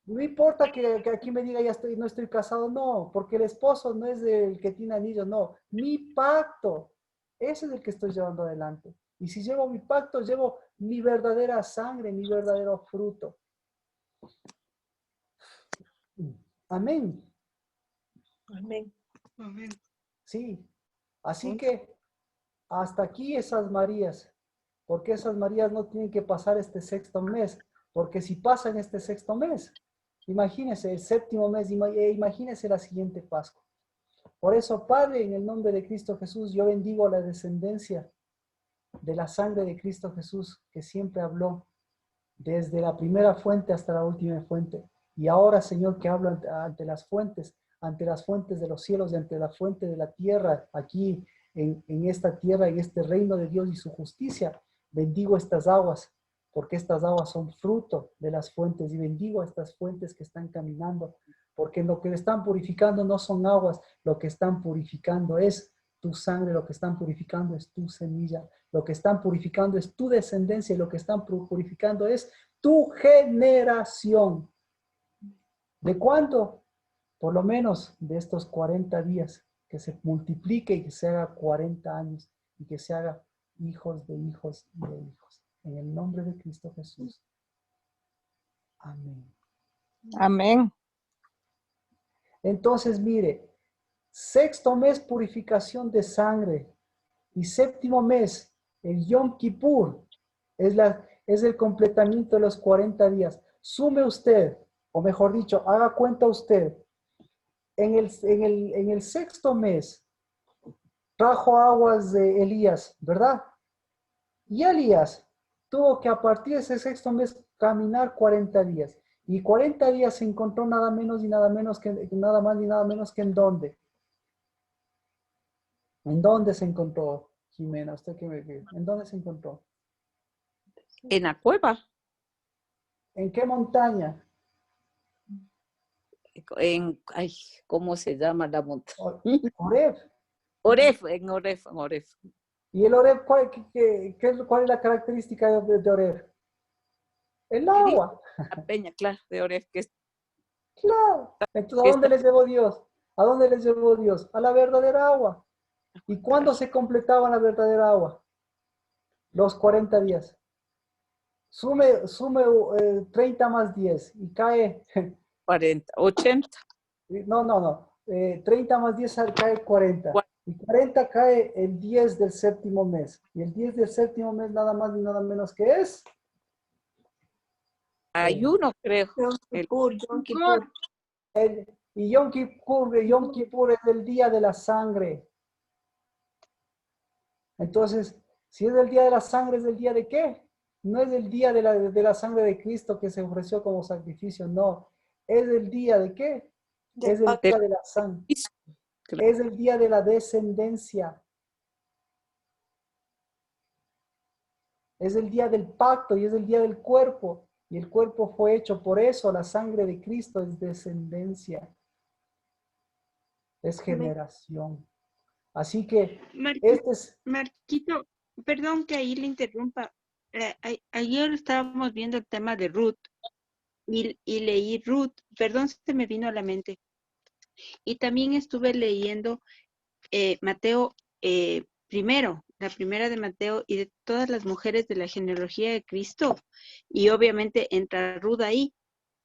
No importa que aquí me diga no estoy casado, no, porque el esposo no es el que tiene anillos, no. Mi pacto, ese es el que estoy llevando adelante. Y si llevo mi pacto, llevo mi verdadera sangre, mi verdadero fruto. Amén. Amén. Sí. Así que hasta aquí esas Marías, porque esas Marías no tienen que pasar este sexto mes, porque si pasan este sexto mes, imagínense el séptimo mes, imagínense la siguiente Pascua. Por eso, Padre, en el nombre de Cristo Jesús, yo bendigo la descendencia de la sangre de Cristo Jesús, que siempre habló desde la primera fuente hasta la última fuente. Y ahora, Señor, que hablo ante las fuentes de los cielos y ante la fuente de la tierra, aquí en esta tierra, en este reino de Dios y su justicia, bendigo estas aguas, porque estas aguas son fruto de las fuentes, y bendigo a estas fuentes que están caminando, porque lo que están purificando no son aguas, lo que están purificando es tu sangre, lo que están purificando es tu semilla, lo que están purificando es tu descendencia, y lo que están purificando es tu generación. ¿De cuánto? Por lo menos de estos 40 días, que se multiplique y que se haga 40 años, y que se haga hijos de hijos de hijos. En el nombre de Cristo Jesús. Amén. Amén. Entonces, mire, sexto mes, purificación de sangre. Y séptimo mes, el Yom Kippur, es el completamiento de los 40 días. Sume usted, o mejor dicho, haga cuenta usted. En el sexto mes, trajo aguas de Elías, ¿verdad? Y Elías tuvo que a partir de ese sexto mes caminar 40 días. Y 40 días se encontró nada menos y nada menos que, nada más y nada menos que ¿en dónde? ¿En dónde se encontró, Jimena? ¿En dónde se encontró? En la cueva. ¿En qué montaña? Ay, ¿cómo se llama la montaña? Horeb. En Oref. ¿Y el Horeb, cuál es la característica de Horeb? El agua. La peña, claro, de Oref, que Claro. Entonces, ¿a dónde les llevó Dios? ¿A dónde les llevó Dios? A la verdadera agua. ¿Y cuándo se completaba la verdadera agua? Los 40 días. Sume 30 más 10 y cae... 40, 80. No. 30 más 10 cae 40. Y 40 cae el 10 del séptimo mes. Y el 10 del séptimo mes nada más ni nada menos que es... Ayuno, creo. Yom Kippur. Y Yom Kippur es el día de la sangre. Entonces, si es el día de la sangre, ¿es el día de qué? No es el día de la sangre de Cristo que se ofreció como sacrificio, no. ¿Es el día de qué? Es el día de la sangre. Es el día de la descendencia. Es el día del pacto y es el día del cuerpo. Y el cuerpo fue hecho, por eso la sangre de Cristo es descendencia. Es generación. Así que Marquito, perdón que ahí le interrumpa. Ayer estábamos viendo el tema de Ruth y leí Ruth, perdón, se me vino a la mente. Y también estuve leyendo Mateo primero, la primera de Mateo y de todas las mujeres de la genealogía de Cristo. Y obviamente entra Ruth ahí.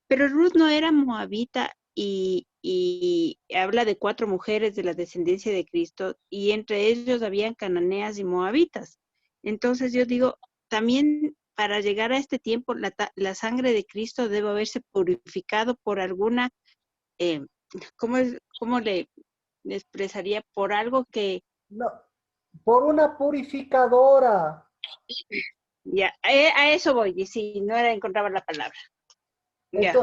Pero Ruth no era moabita y habla de 4 mujeres de la descendencia de Cristo y entre ellos habían cananeas y moabitas. Entonces yo digo, también para llegar a este tiempo, la sangre de Cristo debe haberse purificado por alguna, ¿cómo le expresaría? Por algo que, No, por una purificadora. ya, a eso voy, y si no era encontraba la palabra. Ya.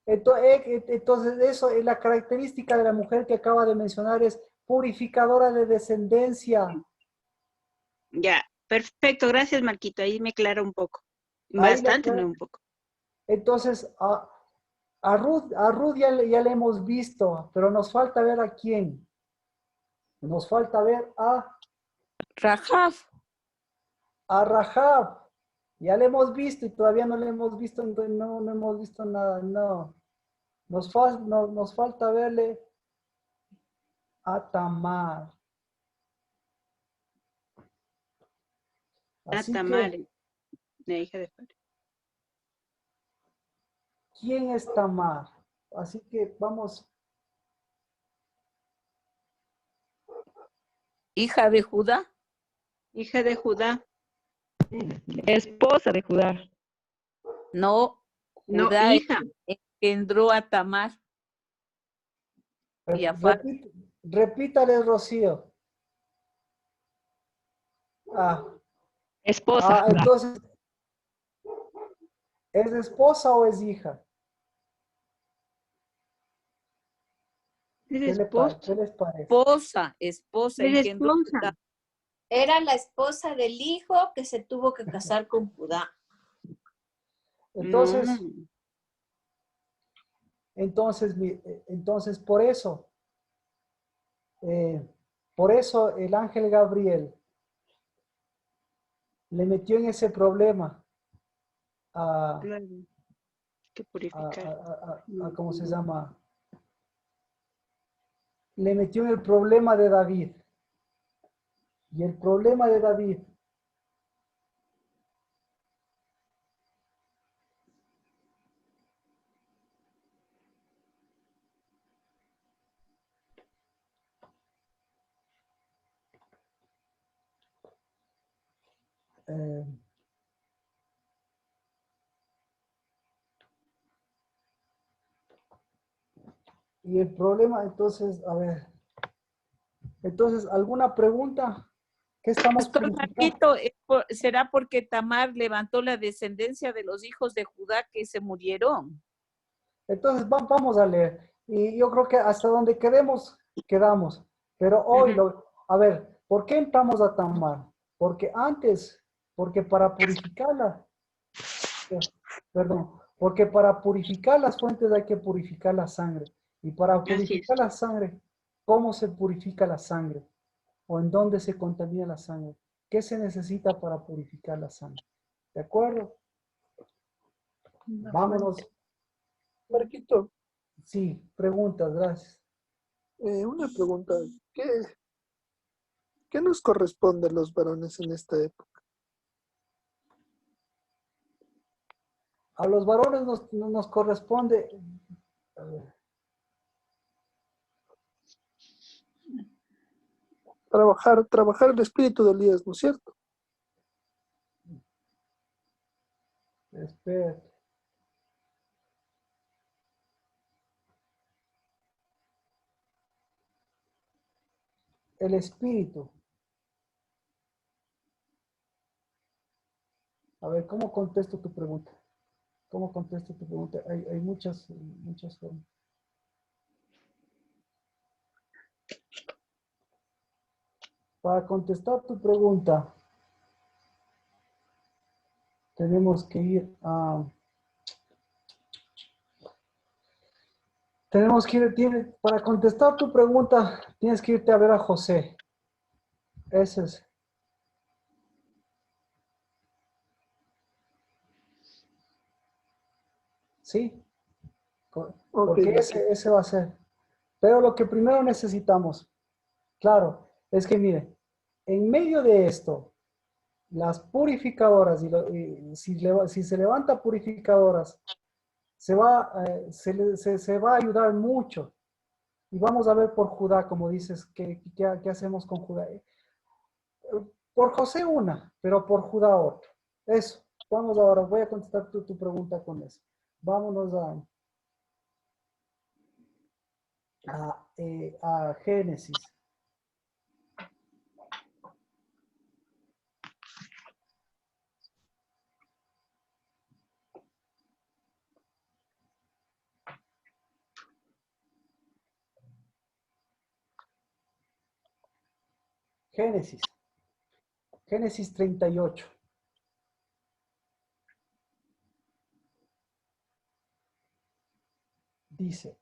Entonces, eso es la característica de la mujer que acaba de mencionar, es purificadora de descendencia. Ya, perfecto, gracias Marquito, ahí me aclara un poco. Ahí Bastante, no un poco. Entonces, a Ruth ya le hemos visto, pero nos falta ver a quién. Nos falta ver Rahab. a Rahab. Ya le hemos visto y todavía no le hemos visto, no hemos visto nada, no. Nos falta verle a Tamar. Así Tamar, que, la hija de Faraón. ¿quién es Tamar? Así que vamos. Hija de Judá. Hija de Judá. Esposa de Judá. No, No, Judá hija. engendró a Tamar y a Far. Repítale, Rocío. Esposa. Entonces, ¿es esposa o es hija? Es ¿Qué esposa. les parece? Esposa Es engendró a esposa. Judá. Era la esposa del hijo que se tuvo que casar con Judá. Entonces, No. entonces por eso el ángel Gabriel le metió en ese problema a, Claro, que purificar. ¿cómo se llama? Le metió en el problema de David. Y el problema de David y el problema, entonces, a ver, entonces, ¿alguna pregunta? ¿Qué estamos Pastor purificando? Marquito, ¿será porque Tamar levantó la descendencia de los hijos de Judá que se murieron? Entonces, vamos a leer. Y yo creo que hasta donde quedemos, quedamos. Pero hoy, a ver, ¿por qué entramos a Tamar? Porque para purificarla, perdón, porque para purificar las fuentes hay que purificar la sangre. Y para Así es. purificar la sangre, ¿cómo se purifica la sangre? ¿O en dónde se contamina la sangre? ¿Qué se necesita para purificar la sangre? ¿De acuerdo? Vámonos. Marquito, Sí, preguntas, gracias. una pregunta. ¿Qué nos corresponde a los varones en esta época? A los varones nos corresponde, a ver, Trabajar el espíritu de Elías, ¿no es cierto? espérate. El espíritu. A ver, ¿cómo contesto tu pregunta? ¿Cómo contesto tu pregunta? Hay muchas formas. Para contestar tu pregunta, tenemos que ir a... Para contestar tu pregunta, tienes que irte a ver a José. Ese es. ¿Sí? Porque ese va a ser. Pero lo que primero necesitamos, claro, es que mire, en medio de esto, las purificadoras, si se levanta purificadoras, se va a ayudar mucho. Y vamos a ver por Judá, como dices, ¿qué hacemos con Judá? Por José una, pero por Judá otra. Eso. Vamos ahora, voy a contestar tu pregunta con eso. Vámonos a Génesis. Génesis 38. Dice,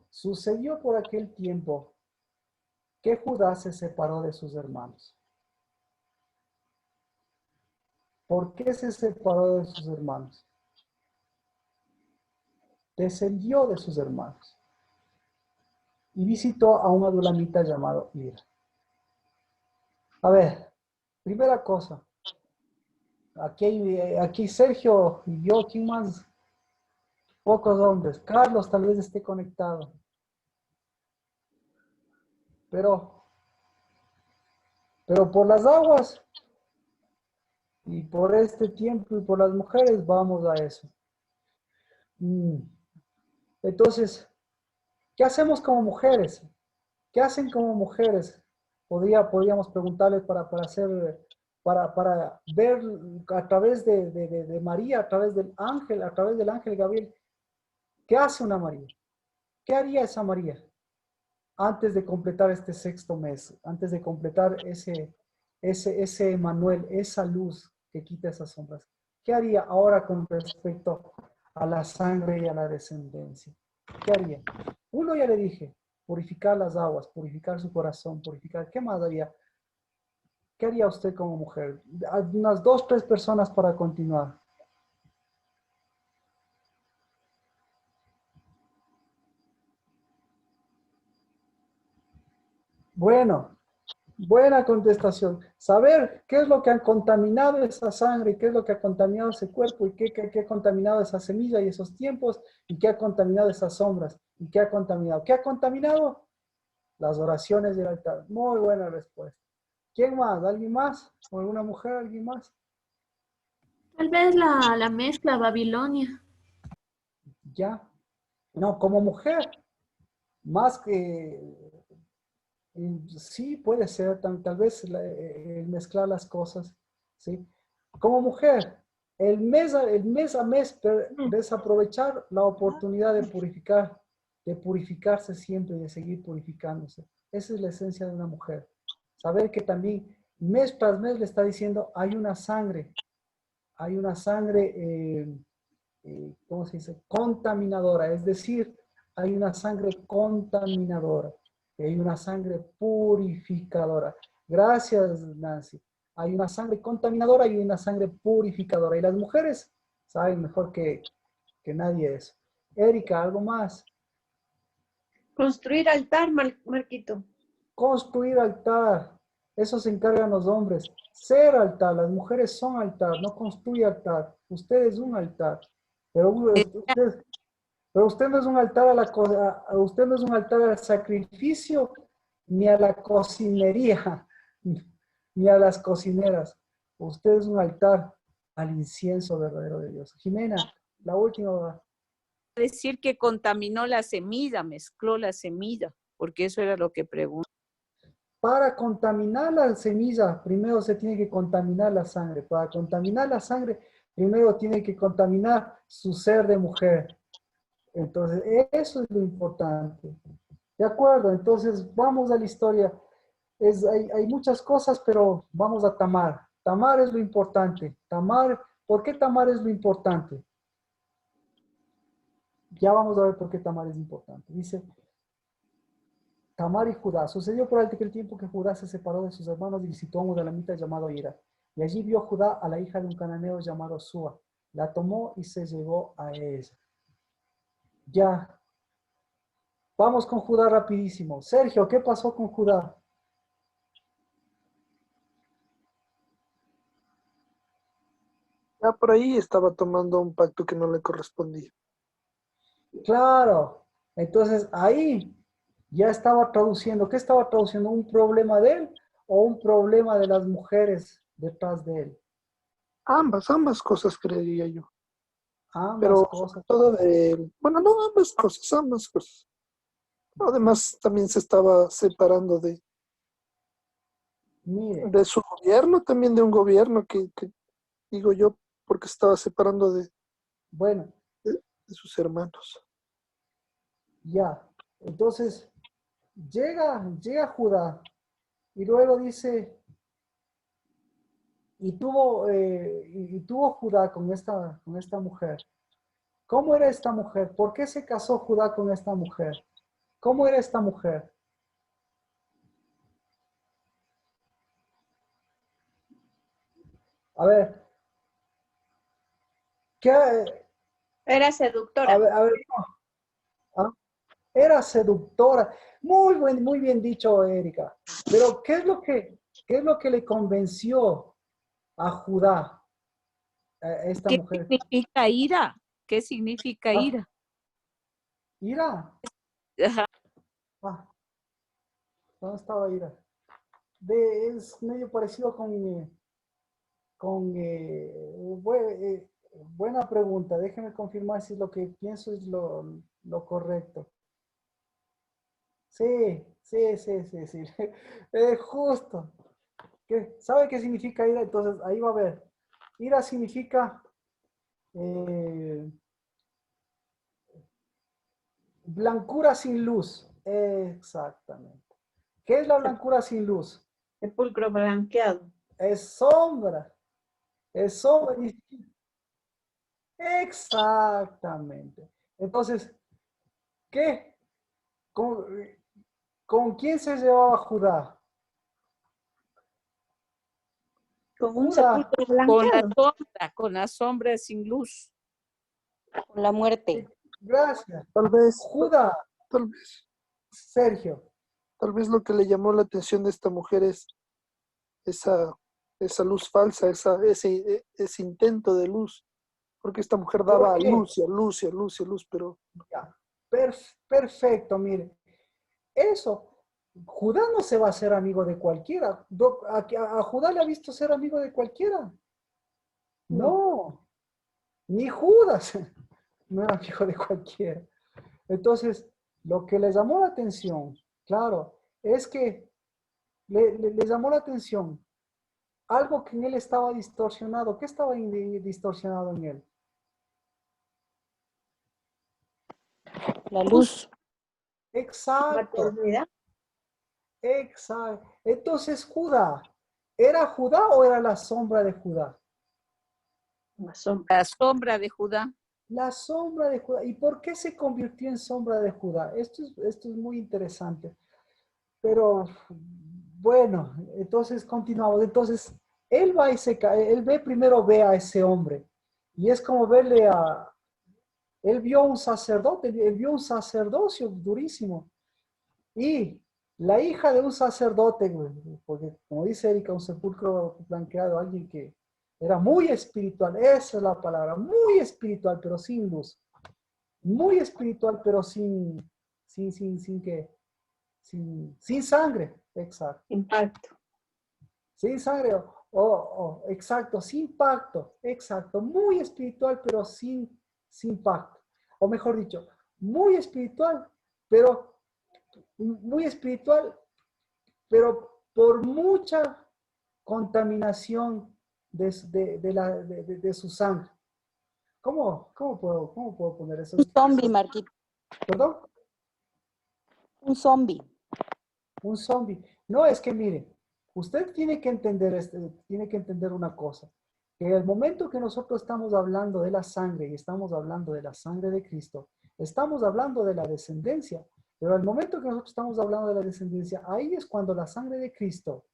sucedió por aquel tiempo que Judá se separó de sus hermanos. ¿Por qué se separó de sus hermanos? Descendió de sus hermanos y visitó a un adulamita llamado Ira. A ver, primera cosa. Aquí Sergio y yo, ¿quién más? Pocos hombres. Carlos tal vez esté conectado. Pero por las aguas y por este tiempo y por las mujeres vamos a eso. Entonces, ¿qué hacemos como mujeres? ¿Qué hacen como mujeres? Podríamos preguntarles para ver a través de María, a través del ángel Gabriel, ¿qué hace una María? ¿Qué haría esa María antes de completar este sexto mes? Antes de completar ese Emanuel, esa luz que quita esas sombras. ¿Qué haría ahora con respecto a la sangre y a la descendencia? ¿Qué haría? Uno ya le dije, purificar las aguas, purificar su corazón, purificar. ¿Qué más haría? ¿Qué haría usted como mujer? Unas 2, 3 personas para continuar. Bueno, buena contestación. Saber qué es lo que ha contaminado esa sangre, qué es lo que ha contaminado ese cuerpo y qué ha contaminado esa semilla y esos tiempos y qué ha contaminado esas sombras y qué ha contaminado. ¿Qué ha contaminado? Las oraciones del altar. Muy buena respuesta. ¿Quién más? ¿Alguien más? ¿O alguna mujer? ¿Alguien más? Tal vez la mezcla Babilonia. Ya. No, como mujer. Más que... sí, puede ser. Tal vez mezclar las cosas. ¿Sí? Como mujer. El mes a mes desaprovechar la oportunidad de purificar. De purificarse siempre y de seguir purificándose. Esa es la esencia de una mujer. Saber que también mes tras mes le está diciendo, hay una sangre, ¿cómo se dice? Contaminadora, es decir, hay una sangre contaminadora, hay una sangre purificadora. Gracias, Nancy. Hay una sangre contaminadora y una sangre purificadora. Y las mujeres saben mejor que nadie eso. Erika, ¿algo más? Construir altar, Marquito. Construir altar. Eso se encargan los hombres. Ser altar. Las mujeres son altar. No construye altar. Usted es un altar. Pero usted no es un altar usted no es un altar al sacrificio, ni a la cocinería, ni a las cocineras. Usted es un altar al incienso verdadero de Dios. Jimena, la última. Decir que contaminó la semilla, mezcló la semilla, porque eso era lo que preguntó. Para contaminar la semilla, primero se tiene que contaminar la sangre. Para contaminar la sangre, primero tiene que contaminar su ser de mujer. Entonces, eso es lo importante. ¿De acuerdo? Entonces, vamos a la historia. Hay muchas cosas, pero vamos a Tamar. Tamar es lo importante. Tamar, ¿por qué Tamar es lo importante? Ya vamos a ver por qué Tamar es importante. Dice, Tamar y Judá. Sucedió por aquel tiempo que Judá se separó de sus hermanos y visitó a un adulamita llamado Ira. Y allí vio Judá a la hija de un cananeo llamado Súa. La tomó y se llegó a ella. Ya. Vamos con Judá rapidísimo. Sergio, ¿qué pasó con Judá? Ya por ahí estaba tomando un pacto que no le correspondía. Claro. Entonces ahí ya estaba traduciendo. ¿Qué estaba traduciendo? ¿Un problema de él o un problema de las mujeres detrás de él? Ambas cosas creería yo. Ambas Pero sobre cosas. todo de él. Bueno, no, ambas cosas. Además, también se estaba separando Mire, de su gobierno, también de un gobierno que digo yo, porque se estaba separando bueno, de sus hermanos. ya. Entonces, llega Judá y luego dice, y tuvo Judá con esta mujer. ¿Cómo era esta mujer? ¿Por qué se casó Judá con esta mujer? ¿Cómo era esta mujer? A ver, ¿qué? Era A seductora. ver, ah, era seductora. Muy bien dicho, Erika. Pero ¿qué es lo que le convenció a Judá, a esta ¿Qué mujer? significa ira? ¿Qué significa Ah, ira? Ira. Ajá. Ah, ¿dónde estaba Ira? Es medio parecido buena pregunta. Déjeme confirmar si lo que pienso es lo correcto. Sí, sí, sí, sí, sí. Justo. ¿Sabe qué significa ira? Entonces, ahí va a ver. Ira significa eh, blancura sin luz. Exactamente. ¿Qué es la blancura sin luz? Sepulcro blanqueado. Es sombra. Es sombra. Exactamente. Entonces, ¿qué? ¿Con, con quién se llevaba Judá? Con un Judá. sepulcro blanqueado. Con la sombra sin luz. Con la muerte. Gracias. Tal vez, Judá. tal vez, Sergio. tal vez lo que le llamó la atención de esta mujer es esa, esa luz falsa, ese intento de luz, porque esta mujer ¿Por daba a qué? luz y a luz y a luz y a luz, pero Ya. Perfecto, mire. Eso. Judá no se va a hacer amigo de cualquiera. ¿A Judá le ha visto ser amigo de cualquiera? No. No. Ni Judas. No era amigo de cualquiera. Entonces, lo que les llamó la atención, claro, es que les llamó la atención algo que en él estaba distorsionado. ¿Qué estaba distorsionado en él? La luz. Exacto, Maternidad. exacto. Entonces, Judá, ¿era Judá o era la sombra de Judá? Una sombra. La sombra de Judá. La sombra de Judá. ¿Y por qué se convirtió en sombra de Judá? Esto es muy interesante. Pero bueno, entonces continuamos. Entonces, él va y primero ve a ese hombre. Y es como verle él vio un sacerdote, él vio un sacerdocio durísimo. Y la hija de un sacerdote, güey, porque como dice Erika, un sepulcro blanqueado, alguien que era muy espiritual, esa es la palabra, muy espiritual, pero sin luz. Muy espiritual, pero sin sangre, exacto. Impacto. Sin sangre, exacto, sin pacto, exacto. Muy espiritual, pero sin pacto. O mejor dicho, muy espiritual, pero muy espiritual, pero por mucha contaminación de su sangre. ¿Cómo puedo poner eso? Un zombie, Marquito. ¿Perdón? Un zombie. Un zombie. No, es que mire, usted tiene que entender una cosa, que el momento que nosotros estamos hablando de la sangre y estamos hablando de la sangre de Cristo, estamos hablando de la descendencia, pero al momento que nosotros estamos hablando de la descendencia, ahí es cuando la sangre de Cristo,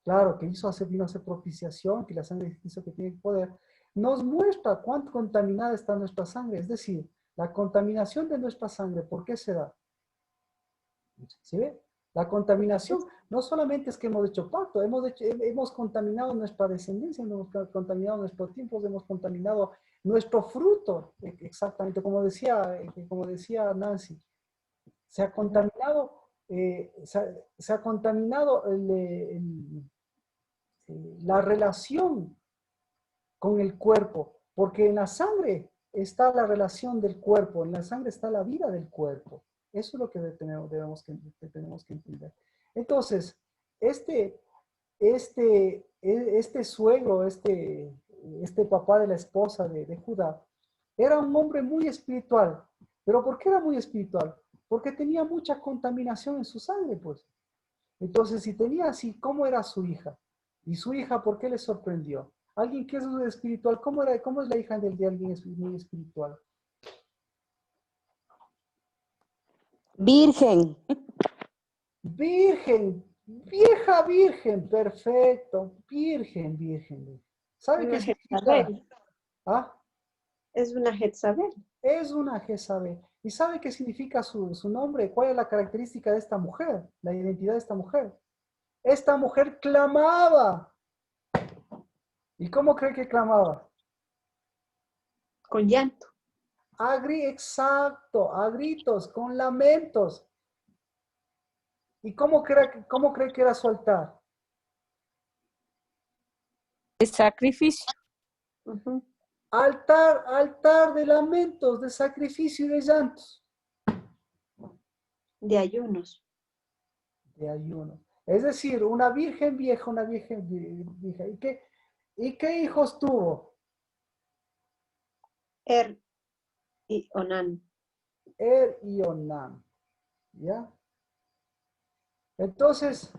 claro, que vino a hacer propiciación, que la sangre de Cristo que tiene poder, nos muestra cuánto contaminada está nuestra sangre, es decir, la contaminación de nuestra sangre, ¿por qué se da? ¿Sí ve? La contaminación, no solamente es que hemos hecho pacto, hemos contaminado nuestra descendencia, hemos contaminado nuestros tiempos, hemos contaminado nuestro fruto, exactamente, como decía Nancy, se ha contaminado, se ha contaminado la relación con el cuerpo, porque en la sangre está la relación del cuerpo, en la sangre está la vida del cuerpo. Eso es lo que tenemos que entender. Entonces, este suegro, este papá de la esposa de Judá, era un hombre muy espiritual. ¿Pero por qué era muy espiritual? Porque tenía mucha contaminación en su sangre, pues. Entonces, si tenía así, ¿cómo era su hija? Y su hija, ¿por qué le sorprendió? Alguien que es muy espiritual, ¿cómo es la hija de alguien muy espiritual? Virgen. Virgen, vieja virgen, perfecto. Virgen. ¿Sabe qué Una significa? Jezabel. ¿Ah? Es una Jezabel. Es una Jezabel. ¿Y sabe qué significa su nombre? ¿Cuál es la característica de esta mujer? La identidad de esta mujer. Esta mujer clamaba. ¿Y cómo cree que clamaba? Con llanto. Exacto, a gritos, con lamentos. ¿Y cómo cree que era su altar? De sacrificio. Ujú. Altar de lamentos, de sacrificio y de llantos. De ayunos. De ayuno. Es decir, una virgen vieja, una virgen vieja. ¿Y qué hijos tuvo? Y Onán. Y Onán. ¿Ya? Entonces,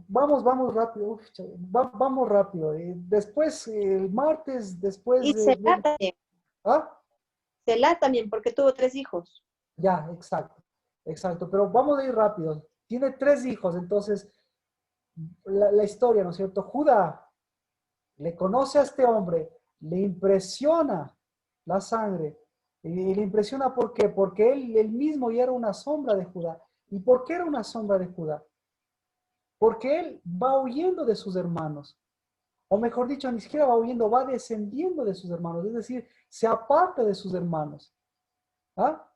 vamos rápido. Uf, vamos rápido. Después, el martes, después Y Selah también. ¿Ah? Selah también, porque tuvo 3 hijos. Ya, exacto. Pero vamos a ir rápido. Tiene 3 hijos, entonces, la historia, ¿no es cierto? Judá le conoce a este hombre, le impresiona la sangre. Y le impresiona ¿por qué? Porque él mismo ya era una sombra de Judá. ¿Y por qué era una sombra de Judá? Porque él va huyendo de sus hermanos. O mejor dicho, ni siquiera va huyendo, va descendiendo de sus hermanos. Es decir, se aparta de sus hermanos. ¿Ah?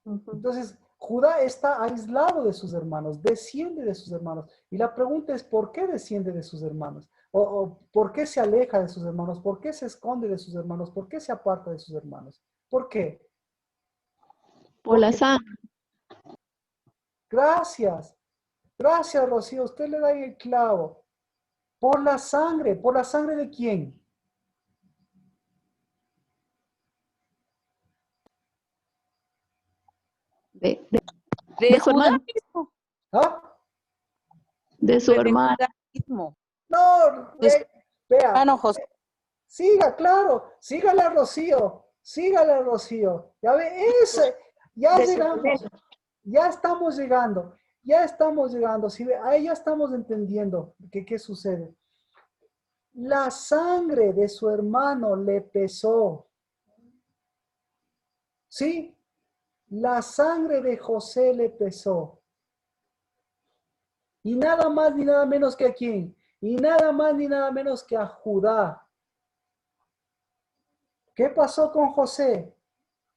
Entonces, Judá está aislado de sus hermanos, desciende de sus hermanos. Y la pregunta es, ¿por qué desciende de sus hermanos? O ¿por qué se aleja de sus hermanos? ¿Por qué se esconde de sus hermanos? ¿Por qué se aparta de sus hermanos? ¿Por qué? Por la sangre. Gracias, Rocío, usted le da el clavo. ¿por la sangre de quién? De De su Judá hermano. mismo. ¿Ah? De su De hermano. Judá mismo. No, vea, No, José. siga, claro, sígale, Rocío. Ya ve, ya De su llegamos, modelo. ya estamos llegando. ¿Sí ve? Ahí ya estamos entendiendo qué sucede. La sangre de su hermano le pesó. ¿Sí? La sangre de José le pesó. Y nada más ni nada menos que a quién. Y nada más ni nada menos que a Judá. ¿Qué pasó con José?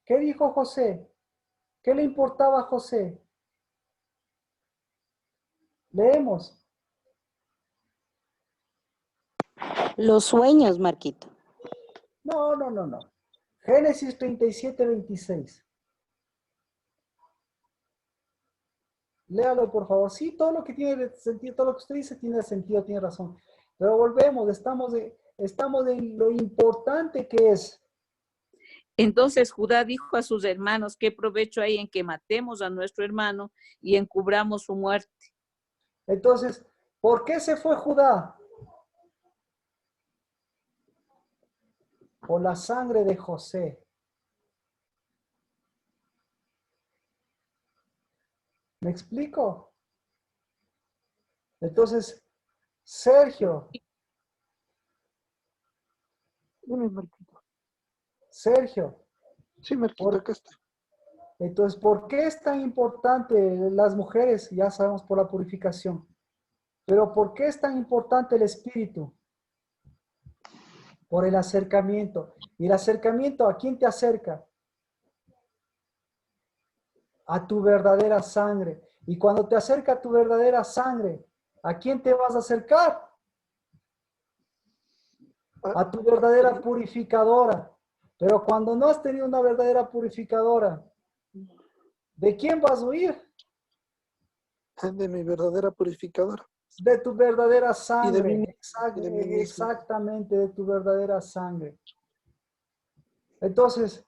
¿Qué dijo José? ¿Qué le importaba a José? Leemos. Los sueños, Marquito. No. Génesis 37, 26. Léalo, por favor. Sí, todo lo que tiene sentido, todo lo que usted dice tiene sentido, tiene razón. Pero volvemos, estamos en lo importante que es. Entonces Judá dijo a sus hermanos, ¿qué provecho hay en que matemos a nuestro hermano y encubramos su muerte? Entonces, ¿por qué se fue Judá? Por la sangre de José. ¿Me explico? Entonces, Sergio, Dime, Marquito. Sergio, Sí, Marquito, por, acá está. Entonces, ¿por qué es tan importante las mujeres? Ya sabemos por la purificación. Pero ¿por qué es tan importante el espíritu? Por el acercamiento. ¿Y el acercamiento a quién te acerca? A tu verdadera sangre. Y cuando te acerca a tu verdadera sangre, ¿a quién te vas a acercar? A tu verdadera purificadora. Pero cuando no has tenido una verdadera purificadora, ¿de quién vas a huir? De mi verdadera purificadora. De tu verdadera Y de sangre. mí, y de mí mismo. Exactamente, de tu verdadera sangre. Entonces,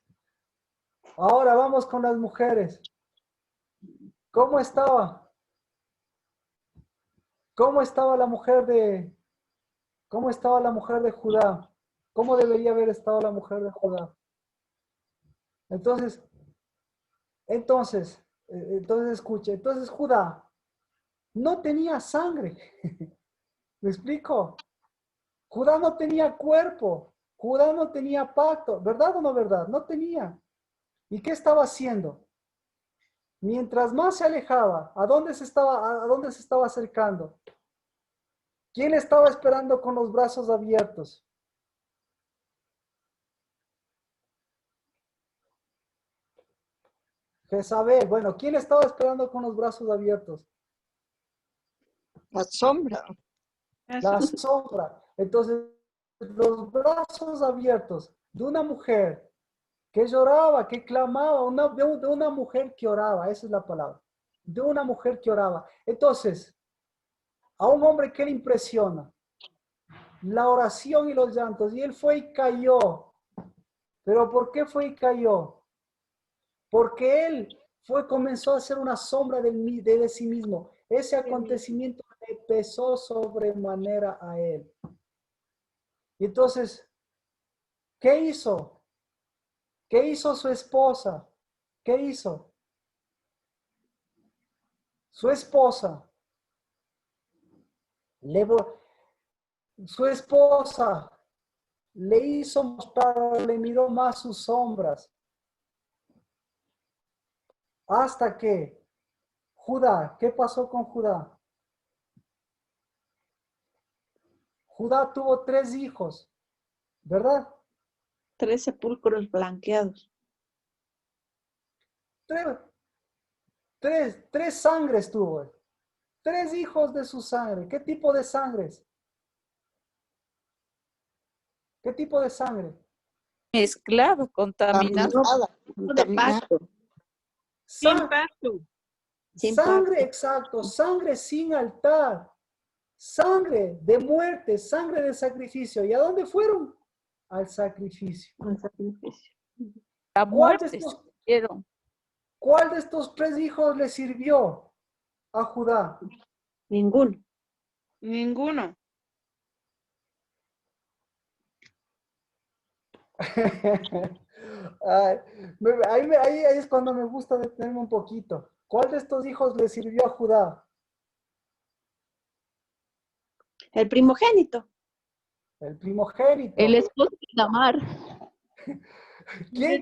ahora vamos con las mujeres. ¿Cómo estaba? ¿Cómo estaba la mujer de Judá? ¿Cómo debería haber estado la mujer de Judá? Entonces escuche, entonces Judá no tenía sangre. ¿Me explico? Judá no tenía cuerpo. Judá no tenía pacto. ¿Verdad o no verdad? No tenía. ¿Y qué estaba haciendo? Mientras más se alejaba, ¿a dónde se estaba acercando? ¿Quién le estaba esperando con los brazos abiertos? Jezabel. Bueno, ¿quién le estaba esperando con los brazos abiertos? La sombra. La sombra. Entonces, los brazos abiertos de una mujer que lloraba, que clamaba, de una mujer que oraba, esa es la palabra, de una mujer que oraba. Entonces, a un hombre que le impresiona la oración y los llantos, y él fue y cayó. ¿Pero por qué fue y cayó? Porque él comenzó a hacer una sombra de sí mismo. Ese acontecimiento le pesó sobremanera a él. Y entonces, ¿qué hizo? ¿Qué hizo su esposa? ¿Qué hizo? Su esposa le hizo mostrar, le miró más sus sombras. Hasta que Judá, ¿qué pasó con Judá? Judá tuvo 3 hijos, ¿verdad? 3 sepulcros blanqueados. Tres sangres tuvo. 3 hijos de su sangre. ¿Qué tipo de sangres? ¿Qué tipo de sangre? Mezclado, contaminado. De pacto. Sin pacto. Sin Sangre, pacto. exacto. Sangre sin altar. Sangre de muerte, sangre de sacrificio. ¿Y a dónde fueron? Al sacrificio. Al sacrificio. La muerte. ¿Cuál de estos 3 hijos le sirvió a Judá? Ninguno. Ninguno. Ahí es cuando me gusta detenerme un poquito. ¿Cuál de estos hijos le sirvió a Judá? El primogénito. El primogénito. El esposo de Tamar. ¿Quién?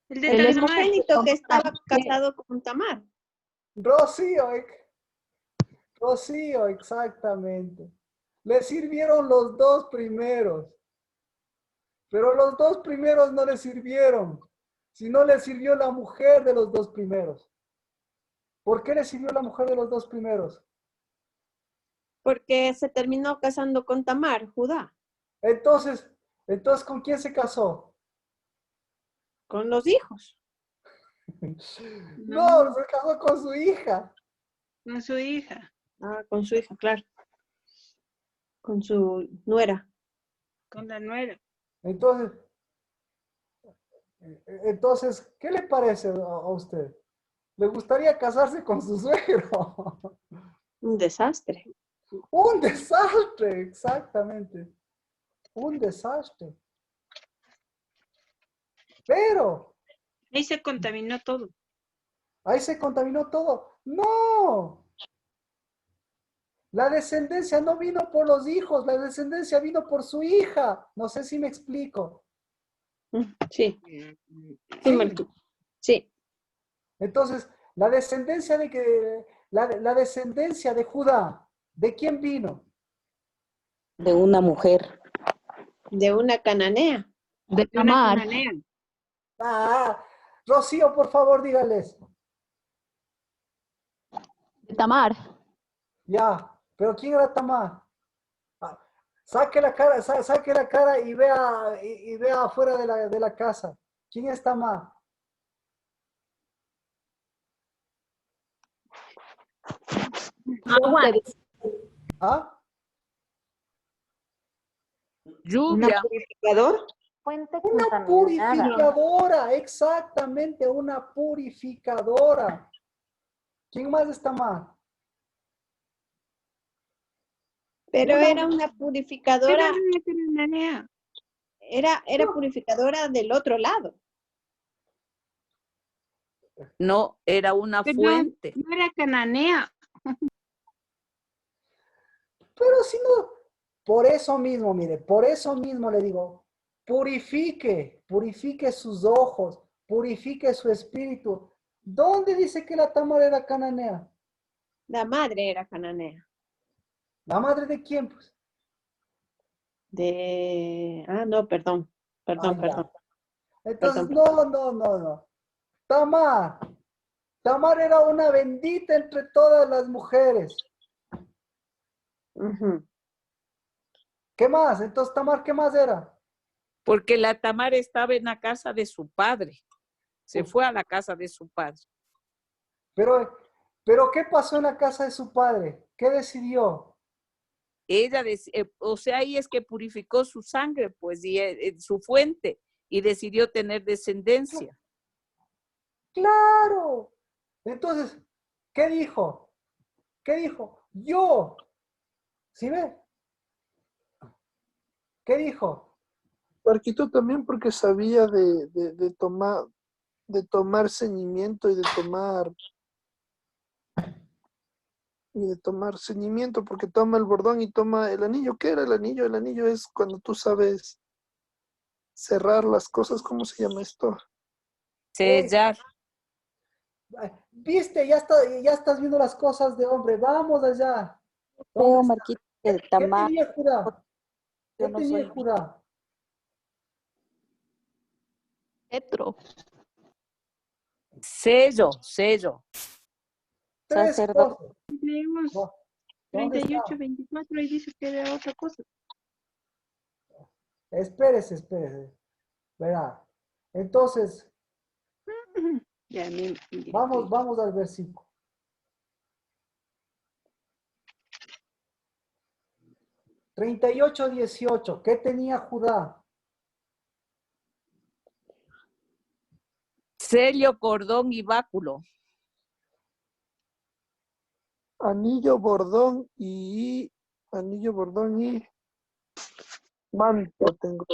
El de El Tamar. primogénito que estaba casado con Tamar. Rocío, exactamente. Le sirvieron los 2 primeros. Pero los 2 primeros no le sirvieron, sino le sirvió la mujer de los 2 primeros. ¿Por qué le sirvió la mujer de los 2 primeros? Porque se terminó casando con Tamar, Judá. Entonces, ¿con quién se casó? Con los hijos. No, se casó con su hija. Con su hija. Ah, con su hija, claro. Con su nuera. Con la nuera. Entonces, ¿qué le parece a usted? ¿Le gustaría casarse con su suegro? Un desastre. Un desastre, exactamente. Un desastre. Pero Ahí se contaminó todo. ahí se contaminó todo. ¡No! La descendencia no vino por los hijos, la descendencia vino por su hija. No sé si me explico. Sí. Sí. Sí. Entonces, la descendencia la descendencia de Judá, ¿de quién vino? De una mujer. De una cananea. De De una Tamar. cananea. Ah, Rocío, por favor, dígales. De Tamar. Ya, pero ¿quién era Tamar? Ah, saque la cara y vea afuera de la casa. ¿Quién es Tamar? Agua. ¿Ah? ¿Una Lluvia. purificador? Fuente Una contaminada. purificadora, exactamente, una purificadora. ¿Quién más está más? Pero Una- era una Pero purificadora, era una cananea. era purificadora del otro lado. No, era una Pero fuente. no era cananea. Pero si no, por eso mismo, mire, por eso mismo le digo, purifique sus ojos, purifique su espíritu. ¿Dónde dice que la Tamar era cananea? La madre era cananea. ¿La madre de quién? Pues? No, perdón. Ah, Perdón, ya. perdón. Entonces, Perdón. no. Tamar. Tamar era una bendita entre todas las mujeres. Ujú. ¿Qué más? Entonces, Tamar, ¿qué más era? Porque la Tamar estaba en la casa de su padre. Se fue a la casa de su padre. Pero ¿qué pasó en la casa de su padre? ¿Qué decidió? Ella, o sea, ahí es que purificó su sangre, pues, y su fuente, y decidió tener descendencia. ¡Claro! Entonces, ¿qué dijo? ¿Qué dijo? Yo. ¿Sí ve? ¿Qué dijo? Marquito también porque sabía de tomar ceñimiento y de tomar ceñimiento, porque toma el bordón y toma el anillo. ¿Qué era el anillo? El anillo es cuando tú sabes cerrar las cosas. ¿Cómo se llama esto? Sellar. ¿Viste? Ya estás viendo las cosas de hombre. Vamos allá. ¿Dónde Creo, está? Marquito, que ¿Qué Tamar, tenía Judá? ¿Qué yo no tenía soy Judá? Petro. Sello. Tres sacerdote. cosas. Leemos ¿Dónde 38, está? 24 y dice que era otra cosa. Espérese. Verá. Entonces, Ya, vamos al versículo. 38:18. ¿Qué tenía Judá? Sello, cordón y báculo. Anillo, bordón y manto tengo.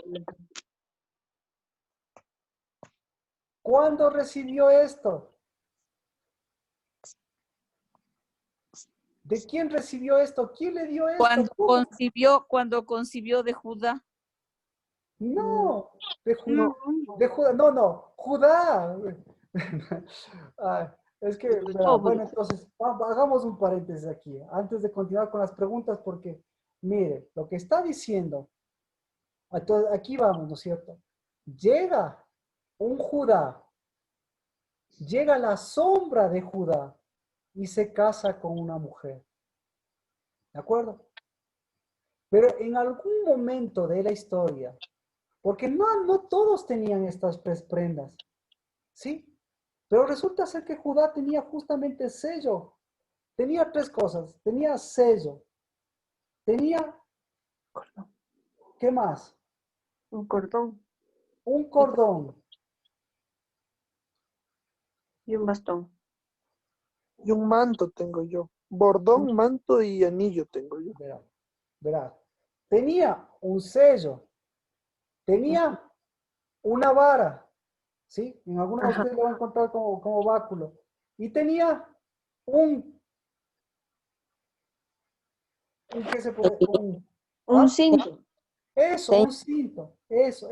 ¿Cuándo recibió esto? ¿De quién recibió esto? ¿Quién le dio esto? ¿Cómo? Cuando concibió de Judá. No, de No, Judá, no, Judá. Ah, es que, verá, bueno, entonces, hagamos un paréntesis aquí, antes de continuar con las preguntas, porque, mire, lo que está diciendo, entonces, aquí vamos, ¿no es cierto? Llega un Judá, llega la sombra de Judá y se casa con una mujer, ¿de acuerdo? Pero en algún momento de la historia, porque no todos tenían estas prendas, ¿sí? Pero resulta ser que Judá tenía justamente sello. Tenía tres cosas. Tenía sello. Tenía, ¿qué más? Un cordón Un cordón. y un bastón. Y un manto tengo yo. Bordón, manto y anillo tengo yo. Verá. Tenía un sello. Tenía una vara. ¿Sí? En algunos de Ajá. ustedes lo van a encontrar como báculo. Y tenía un ¿qué se puede? Un ¿Ah? cinto. Eso, un cinto. Esa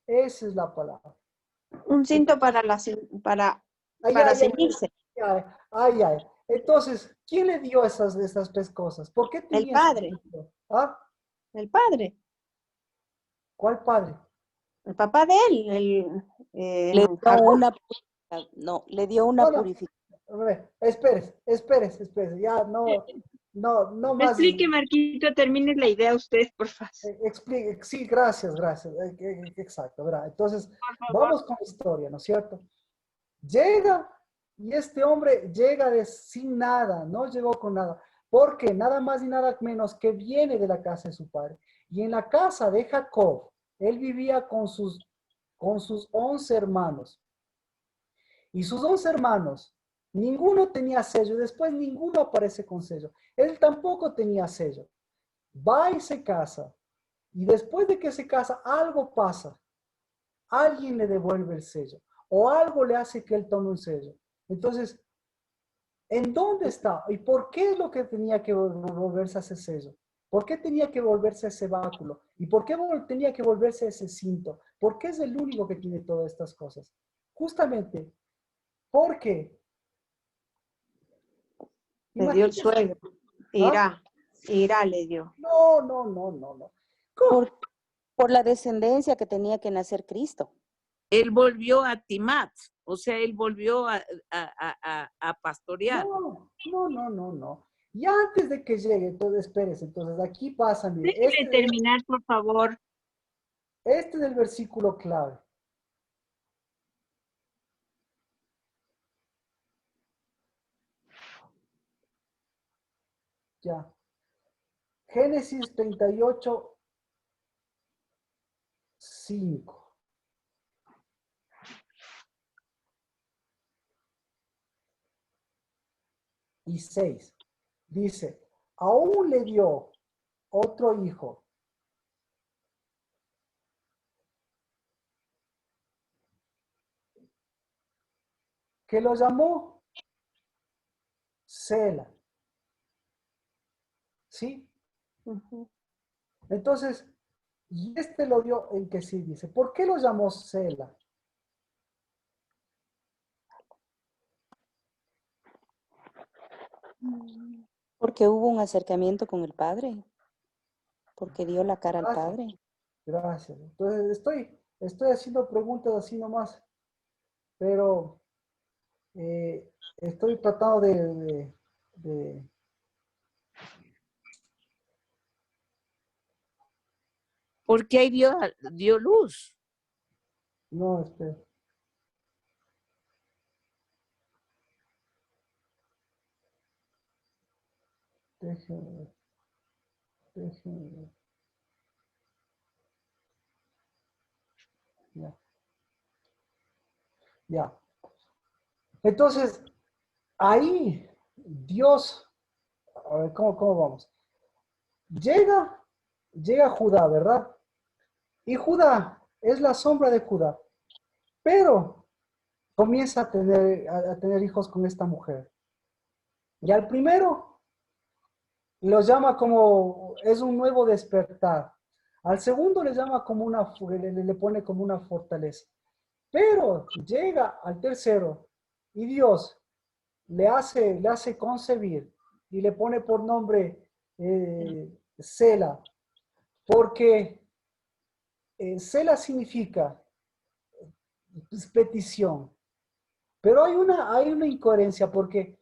es la palabra. Un cinto para Ay, para ay, ay, ceñirse. ay, ay, ay. Entonces, ¿quién le dio esas tres cosas? ¿Por qué El tenía ese padre. cinto? ¿Ah? El padre. ¿Cuál padre? El papá de él. Le dio Jacob. le dio una No, no, purificación. a ver, espérese, ya no más. Explique, Marquito, termine la idea usted, por favor. Explique, sí, gracias, exacto, ¿verdad? Entonces, Por favor. vamos con la historia, ¿no es cierto? Llega, y este hombre llega sin nada, no llegó con nada, porque nada más y nada menos que viene de la casa de su padre. Y en la casa de Jacob, él vivía con sus 11 hermanos. Y sus 11 hermanos, ninguno tenía sello, después ninguno aparece con sello. Él tampoco tenía sello. Va y se casa. Y después de que se casa, algo pasa. Alguien le devuelve el sello. O algo le hace que él tome un sello. Entonces, ¿en dónde está? ¿Y por qué es lo que tenía que volverse a ese sello? ¿Por qué tenía que volverse a ese báculo? ¿Y por qué tenía que volverse a ese cinto? ¿Por qué es el único que tiene todas estas cosas? Justamente porque, Le dio el imagínense, suegro. ¿ah? Irá le dio. No. ¿Cómo? Por la descendencia que tenía que nacer Cristo. Él volvió a Timat, o sea, él volvió a pastorear. No. Y antes de que llegue, entonces espérese, entonces aquí pasa, mire, Déjeme terminar, por favor. este es el versículo clave. Ya. Génesis 38, 5 y 6. Dice, aún le dio otro hijo, que lo llamó Sela. ¿Sí? Entonces, y este lo dio en que sí, dice, ¿por qué lo llamó Sela? Porque hubo un acercamiento con el Padre. Porque dio la cara al Padre. Gracias. Entonces, estoy haciendo preguntas así nomás, pero estoy tratando de- Porque ahí dio luz. No, espera. Déjenme ver. Ya. Entonces, ahí Dios, a ver, ¿cómo vamos? Llega Judá, ¿verdad? Y Judá es la sombra de Judá, pero comienza a tener hijos con esta mujer. Y al primero lo llama como, es un nuevo despertar. Al segundo le llama como le pone como una fortaleza. Pero llega al tercero y Dios le hace concebir y le pone por nombre Sela, porque Sela significa petición. Pero hay una incoherencia porque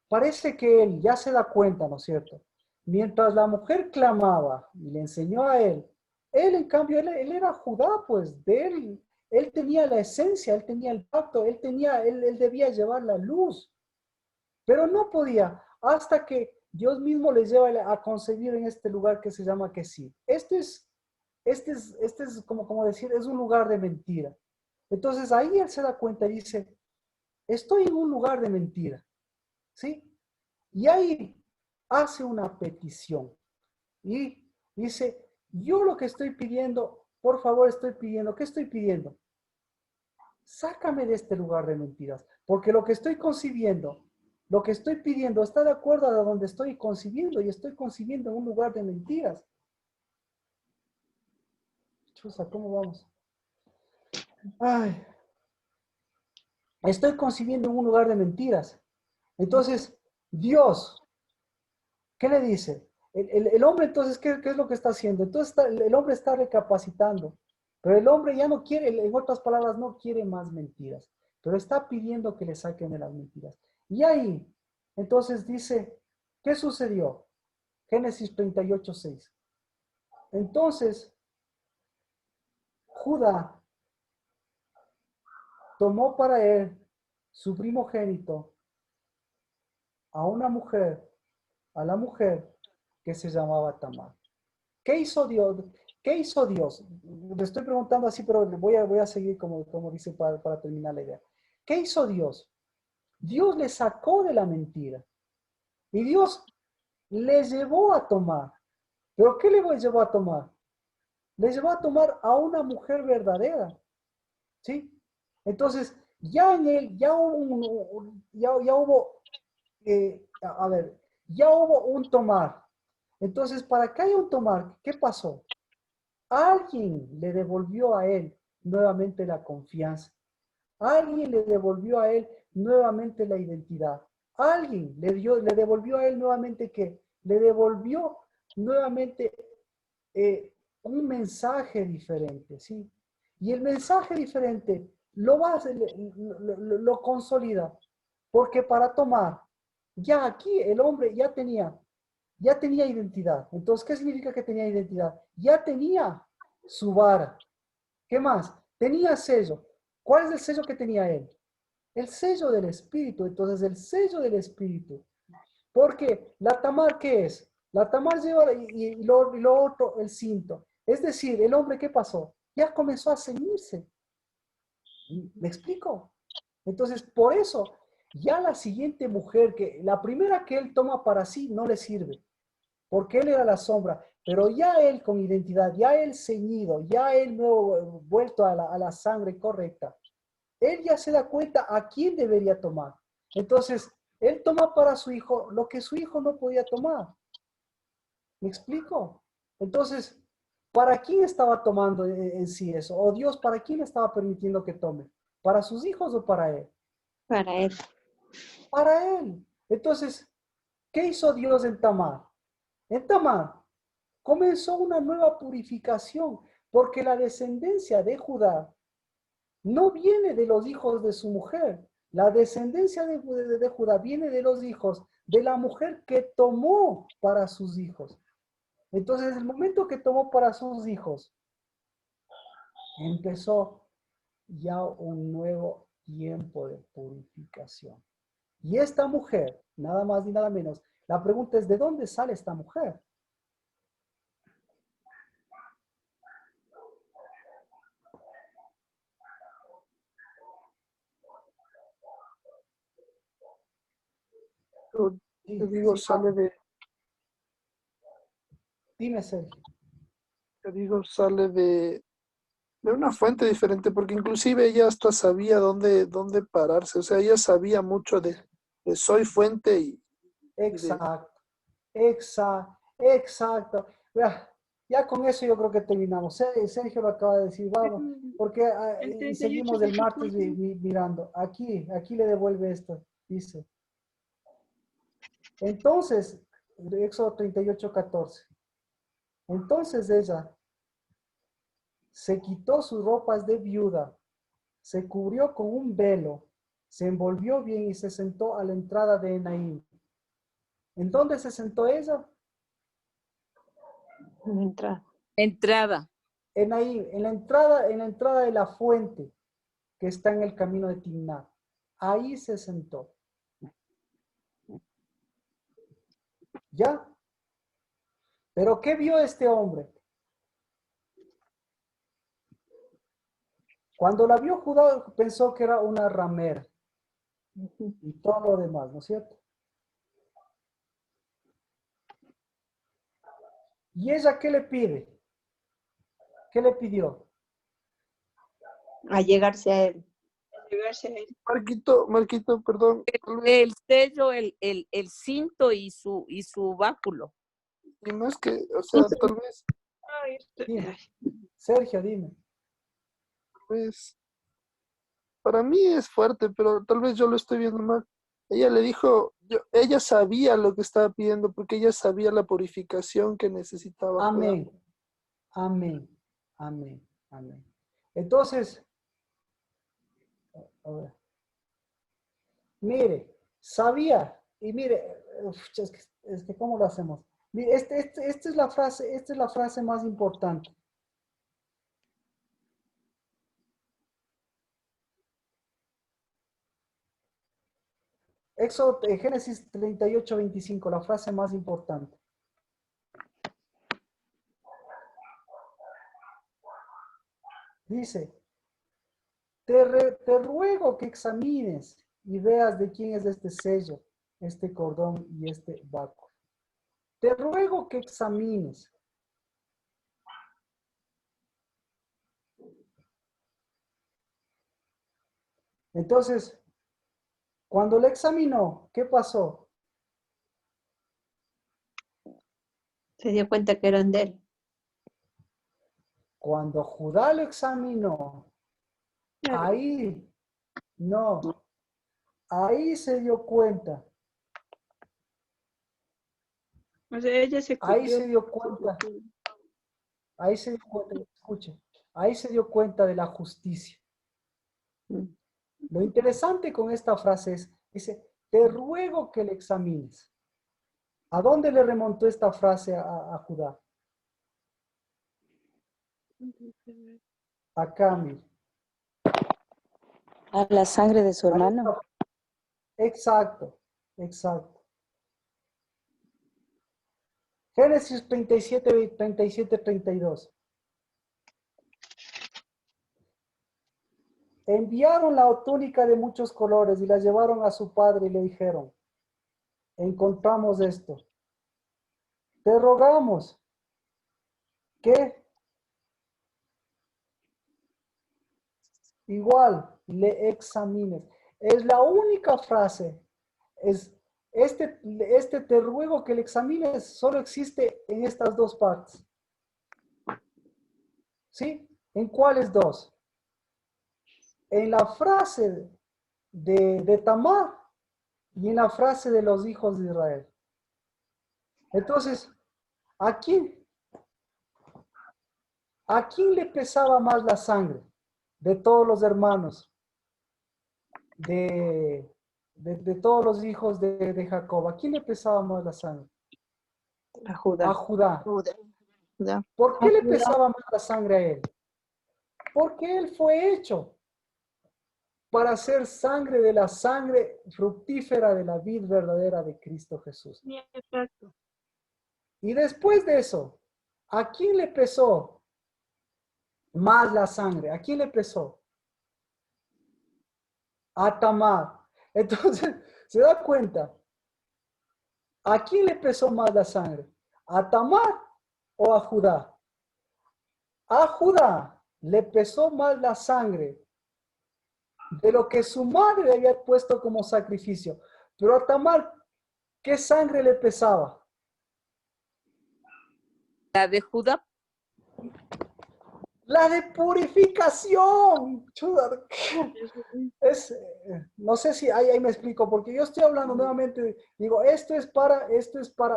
parece que él ya se da cuenta, ¿no es cierto? Mientras la mujer clamaba y le enseñó a él en cambio, él era Judá, pues de él tenía la esencia, él tenía el pacto, él debía llevar la luz, pero no podía hasta que Dios mismo les lleva a concebir en este lugar que se llama que sí. Este es como decir, es un lugar de mentira. Entonces ahí él se da cuenta y dice, estoy en un lugar de mentira, ¿sí? Y ahí hace una petición y dice, yo lo que estoy pidiendo, por favor estoy pidiendo, ¿qué estoy pidiendo? Sácame de este lugar de mentiras, porque lo que estoy concibiendo, lo que estoy pidiendo está de acuerdo a donde estoy concibiendo y estoy concibiendo en un lugar de mentiras. Chusa, ¿cómo vamos? Ay. estoy concibiendo en un lugar de mentiras. Entonces, Dios, ¿qué le dice? El hombre entonces, ¿qué es lo que está haciendo? Entonces el hombre está recapacitando, pero el hombre ya no quiere, en otras palabras, no quiere más mentiras, pero está pidiendo que le saquen de las mentiras. Y ahí, entonces dice, ¿qué sucedió? Génesis 38:6. Entonces, Judá tomó para él su primogénito, a una mujer, a la mujer que se llamaba Tamar. ¿Qué hizo Dios? ¿Qué hizo Dios? Le estoy preguntando así, pero voy a seguir como dice para terminar la idea. ¿Qué hizo Dios? Dios le sacó de la mentira. Y Dios le llevó a tomar. ¿Pero qué le llevó a tomar? Le llevó a tomar a una mujer verdadera. ¿Sí? Entonces, ya en él, ya hubo, ya hubo un tomar. Entonces, para que haya un tomar, ¿qué pasó? Alguien le devolvió a él nuevamente la confianza. Alguien le devolvió a él nuevamente la identidad. Alguien le devolvió a él nuevamente ¿qué? Le devolvió nuevamente un mensaje diferente, ¿sí? Y el mensaje diferente lo consolida, porque para tomar, ya aquí el hombre ya tenía identidad. Entonces, ¿qué significa que tenía identidad? Ya tenía su vara. ¿Qué más? Tenía sello. ¿Cuál es el sello que tenía él? El sello del Espíritu. Entonces, el sello del Espíritu. Porque la tamar, ¿qué es? La tamar lleva y lo otro, el cinto. Es decir, el hombre, ¿qué pasó? Ya comenzó a ceñirse. ¿Me explico? Entonces, por eso, ya la siguiente mujer, la primera que él toma para sí, no le sirve, porque él era la sombra, pero ya él con identidad, ya él ceñido, ya él nuevo, vuelto a la sangre correcta, él ya se da cuenta a quién debería tomar. Entonces, él toma para su hijo lo que su hijo no podía tomar. ¿Me explico? Entonces, ¿para quién estaba tomando en sí eso? ¿O Dios para quién estaba permitiendo que tome? ¿Para sus hijos o para él? Para él. Para él. Entonces, ¿qué hizo Dios en Tamar? En Tamar comenzó una nueva purificación, porque la descendencia de Judá no viene de los hijos de su mujer. La descendencia de Judá viene de los hijos de la mujer que tomó para sus hijos. Entonces, el momento que tomó para sus hijos, empezó ya un nuevo tiempo de purificación. Y esta mujer, nada más ni nada menos, la pregunta es, ¿de dónde sale esta mujer? Yo Sí, te digo, sí, sale de, dime, Sergio. te digo, sale de una fuente diferente, porque inclusive ella hasta sabía dónde pararse, o sea, ella sabía mucho de soy fuente y de... Exacto, exacto. Ya con eso yo creo que terminamos. Sergio lo acaba de decir, vamos, porque El y 38 seguimos se el martes recuerda. mirando. Aquí le devuelve esto, dice. Entonces, de Éxodo 38:14. Entonces ella se quitó sus ropas de viuda, se cubrió con un velo, se envolvió bien y se sentó a la entrada de Enaim. ¿En dónde se sentó ella? Entrada. Enaim, en la entrada de la fuente que está en el camino de Timnat. Ahí se sentó. ¿Ya? ¿Pero qué vio este hombre? Cuando la vio Judá pensó que era una ramera y todo lo demás, ¿no es cierto? ¿Y ella qué le pide? ¿Qué le pidió? A llegarse a él. Llegarse a él. Marquito, perdón, tal vez, El sello, el cinto y su báculo. y no es que, o sea, tal vez, Dime. Sergio, dime. pues, para mí es fuerte, pero tal vez yo lo estoy viendo mal. Ella le dijo, ella sabía lo que estaba pidiendo porque ella sabía la purificación que necesitaba. Judá. Amén. Amén. Amén. Amén. Entonces, a ver, mire, sabía, y mire, es que ¿cómo lo hacemos? Mire, esta es la frase más importante. Génesis 38, 25, la frase más importante. Dice, te ruego que examines y veas de quién es este sello, este cordón y este báculo. Te ruego que examines. Entonces, cuando le examinó, ¿qué pasó? Se dio cuenta que eran de él. Cuando Judá lo examinó, ahí, no, ahí se dio cuenta. O sea, ella se Ahí copió. se dio cuenta. Ahí se dio cuenta, escuche, ahí se dio cuenta de la justicia. Lo interesante con esta frase es, dice, te ruego que le examines. ¿A dónde le remontó esta frase a Judá? Acá, mire. A la sangre de su Ahí hermano. está. Exacto, exacto. Génesis 37, 37, 32. Enviaron la túnica de muchos colores y la llevaron a su padre y le dijeron, encontramos esto. Te rogamos que igual le examines. Es la única frase. Es este te ruego que le examines solo existe en estas dos partes. ¿Sí? ¿En cuáles dos? En la frase de Tamar y en la frase de los hijos de Israel. Entonces, ¿a quién le pesaba más la sangre de todos los hermanos? De todos los hijos de Jacob. ¿A quién le pesaba más la sangre? A Judá. A Judá. Judá. ¿Por qué le pesaba más la sangre a él? Porque él fue hecho para ser sangre de la sangre fructífera de la vid verdadera de Cristo Jesús. Exacto. Y después de eso, ¿a quién le pesó más la sangre? ¿A quién le pesó? A Tamar. Entonces, ¿se da cuenta? ¿A quién le pesó más la sangre? ¿A Tamar o a Judá? A Judá le pesó más la sangre de lo que su madre había puesto como sacrificio. Pero a Tamar, ¿qué sangre le pesaba? La de Judá. La de purificación. No sé si ahí me explico, porque yo estoy hablando nuevamente, digo, esto es para,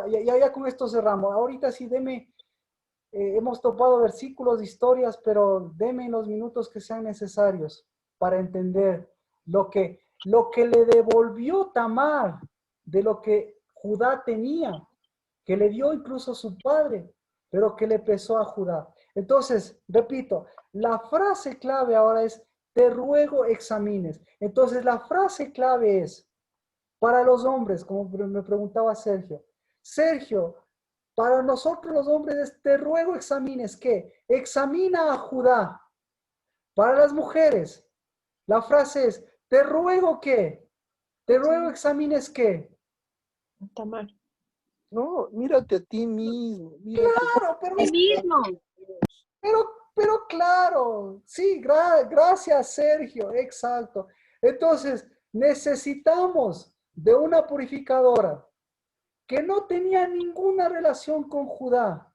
ya con esto cerramos. Ahorita sí, hemos topado versículos, historias, pero deme los minutos que sean necesarios para entender lo que le devolvió Tamar de lo que Judá tenía, que le dio incluso su padre, pero que le pesó a Judá. Entonces, repito, la frase clave ahora es, te ruego examines. Entonces, la frase clave es, para los hombres, como me preguntaba Sergio, para nosotros los hombres es, te ruego examines, ¿qué? Examina a Judá. Para las mujeres, la frase es, te ruego ¿qué? Te ruego examines, ¿qué? Tamar. No, mírate a ti mismo. Mírate. Claro, pero El mismo. Pero claro, sí, gracias Sergio, exacto. Entonces, necesitamos de una purificadora que no tenía ninguna relación con Judá.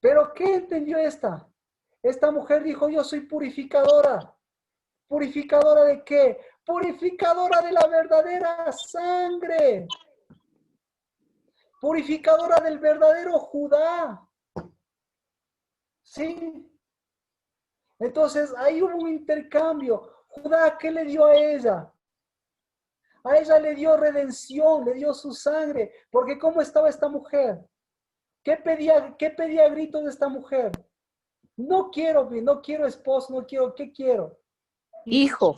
Pero ¿qué entendió esta? Esta mujer dijo, yo soy purificadora. ¿Purificadora de qué? Purificadora de la verdadera sangre. Purificadora del verdadero Judá. ¿Sí? Entonces, ahí hubo un intercambio. Judá, ¿qué le dio a ella? A ella le dio redención, le dio su sangre. Porque ¿cómo estaba esta mujer? ¿Qué pedía a gritos de esta mujer? No quiero esposo, no quiero, ¿qué quiero? Hijo.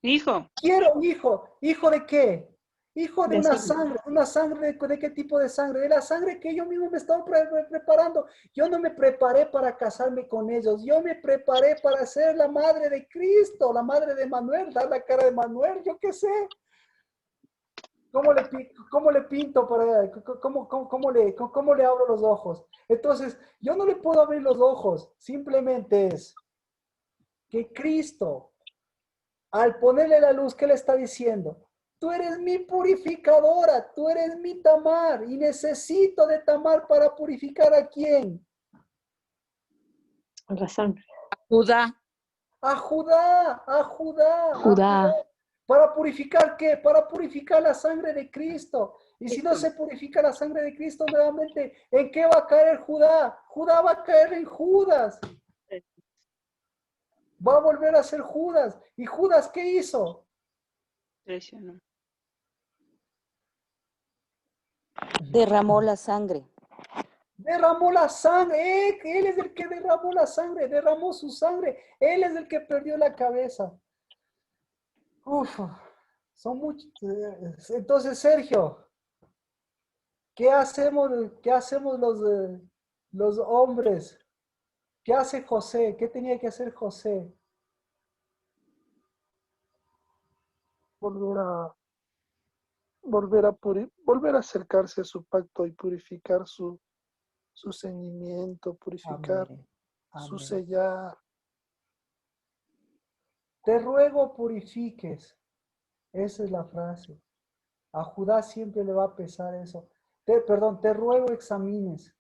Hijo, Quiero un hijo. ¿Hijo de qué? Hijo de de sangre. una sangre, ¿de qué tipo de sangre? De la sangre que yo mismo me estaba preparando. Yo no me preparé para casarme con ellos, yo me preparé para ser la madre de Cristo, la madre de Manuel, dar la cara de Manuel, yo qué sé. ¿Cómo le pinto para, cómo le abro los ojos? Entonces, yo no le puedo abrir los ojos, simplemente es que Cristo, al ponerle la luz, ¿qué le está diciendo? Tú eres mi purificadora, tú eres mi Tamar, y necesito de Tamar para purificar ¿a quién? La sangre. Judá. A Judá, a Judá, a Judá. ¿Para purificar qué? Para purificar la sangre de Cristo. Y si no se purifica la sangre de Cristo nuevamente, ¿en qué va a caer Judá? Judá va a caer en Judas. Va a volver a ser Judas. ¿Y Judas qué hizo? Traicionó. Derramó la sangre. Derramó la sangre. Él es el que derramó la sangre. Derramó su sangre. Él es el que perdió la cabeza. Uf, son muchos. Entonces, Sergio, ¿qué hacemos los hombres? ¿Qué hace José? ¿Qué tenía que hacer José? volver a acercarse a su pacto y purificar su ceñimiento, purificar Amén. su Amén. sellar. Te ruego purifiques. Esa es la frase. A Judá siempre le va a pesar eso. Te ruego examines.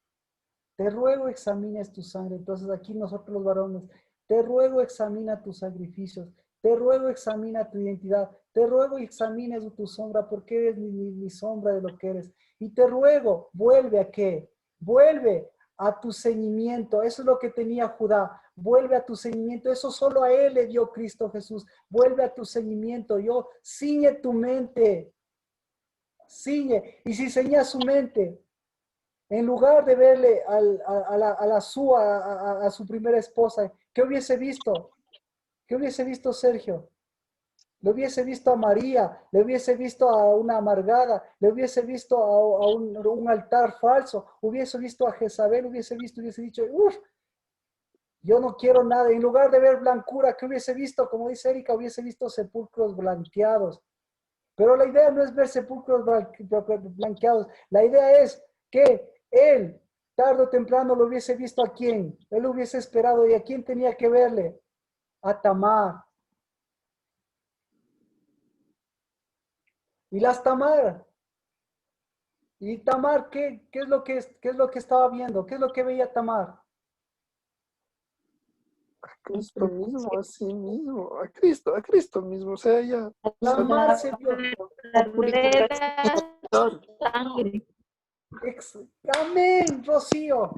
Te ruego examines tu sangre. Entonces aquí nosotros los varones, te ruego examina tus sacrificios. Te ruego examina tu identidad. Te ruego examines tu sombra porque eres mi sombra de lo que eres. Y te ruego, vuelve a qué? Vuelve a tu ceñimiento. Eso es lo que tenía Judá. Vuelve a tu ceñimiento. Eso solo a él le dio Cristo Jesús. Vuelve a tu ceñimiento. Yo ciñe tu mente. Ciñe. Y si ceñía su mente, en lugar de verle a su primera esposa, ¿qué hubiese visto? ¿Qué hubiese visto Sergio? Le hubiese visto a María, le hubiese visto a una amargada, le hubiese visto a un altar falso, hubiese visto a Jezabel, hubiese dicho, uff, yo no quiero nada. En lugar de ver blancura, ¿qué hubiese visto? Como dice Erika, hubiese visto sepulcros blanqueados. Pero la idea no es ver sepulcros blanqueados. La idea es que él, tarde o temprano, lo hubiese visto a quién. Él lo hubiese esperado. ¿Y a quién tenía que verle? A Tamar. Y las Tamar. ¿Y Tamar qué es lo que estaba viendo? ¿Qué es lo que veía Tamar? A Cristo mismo, a sí mismo, a Cristo mismo. O sea, ella Tamar se vio. La verdadera sangre. Amén, Rocío.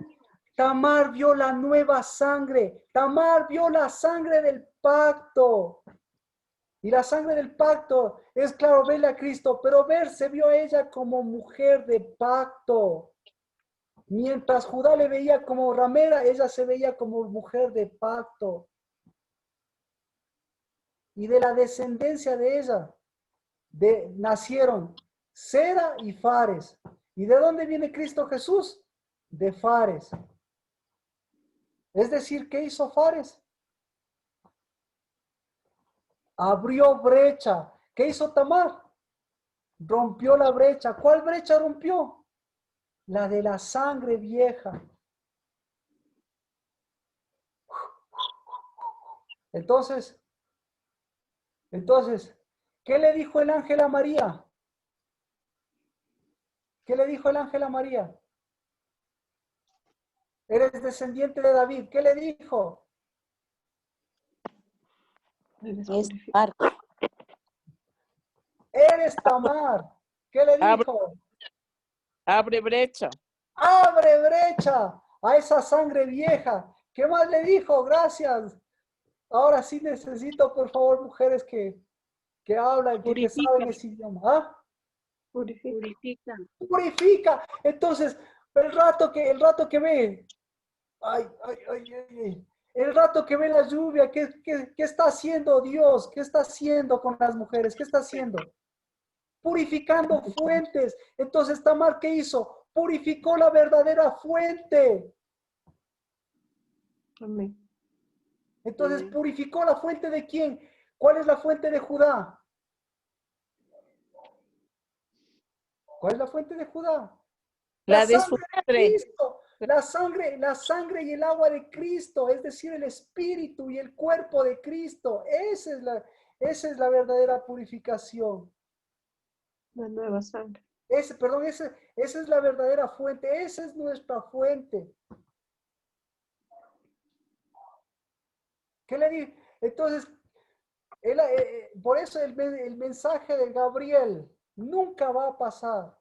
Tamar vio la nueva sangre. Tamar vio la sangre del pacto. Y la sangre del pacto es, claro, verle a Cristo, pero se vio a ella como mujer de pacto. Mientras Judá le veía como ramera, ella se veía como mujer de pacto. Y de la descendencia de ella nacieron Sera y Fares. ¿Y de dónde viene Cristo Jesús? De Fares. Es decir, ¿qué hizo Fares? Abrió brecha. ¿Qué hizo Tamar? Rompió la brecha. ¿Cuál brecha rompió? La de la sangre vieja. Entonces, ¿qué le dijo el ángel a María? ¿Qué le dijo el ángel a María? Eres descendiente de David. ¿Qué le dijo? Es Tamar. Eres Tamar. ¿Qué le Abre, dijo? abre brecha. Abre brecha a esa sangre vieja. ¿Qué más le dijo? Gracias. Ahora sí necesito, por favor, mujeres que hablan, que Purifica, saben ese idioma. ¿Ah? purifica. Purifica. Entonces, el rato que ve, ay, ay, ay, ay, ay, el rato que ve la lluvia, ¿qué está haciendo Dios? ¿Qué está haciendo con las mujeres? ¿Qué está haciendo? Purificando fuentes. Entonces, Tamar, ¿qué hizo? Purificó la verdadera fuente. Amén. Entonces, ¿purificó la fuente de quién? ¿Cuál es la fuente de Judá? ¿Cuál es la fuente de Judá? La de su Sangre de madre. Cristo. La sangre y el agua de Cristo, es decir, el espíritu y el cuerpo de Cristo. Esa es la verdadera purificación. La nueva sangre. Esa es la verdadera fuente. Esa es nuestra fuente. ¿Qué le di? Entonces, por eso el mensaje de Gabriel nunca va a pasar.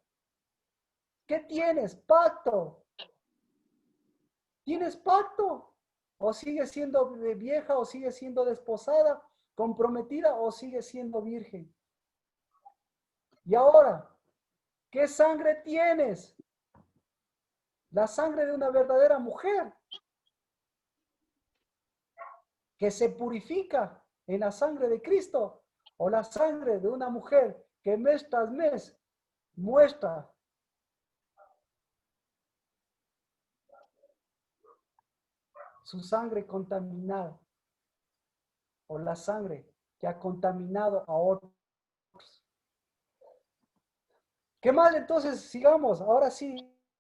¿Qué tienes? Pacto. ¿Tienes pacto? ¿O sigues siendo vieja o sigues siendo desposada, comprometida o sigues siendo virgen? Y ahora, ¿qué sangre tienes? La sangre de una verdadera mujer que se purifica en la sangre de Cristo, o la sangre de una mujer que mes tras mes muestra su sangre contaminada, o la sangre que ha contaminado a otros. ¿Qué más? Entonces, sigamos. Ahora sí,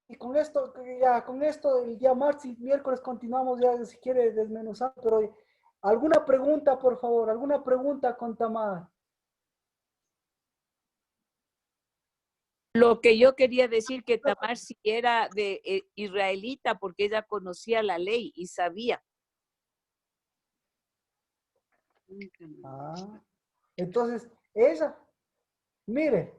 y con esto, el día martes y miércoles continuamos ya, si quiere, desmenuzar, pero ¿alguna pregunta, por favor? ¿Alguna pregunta con Tamar? Lo que yo quería decir que Tamar sí era de israelita porque ella conocía la ley y sabía. Ah, entonces, ella, mire,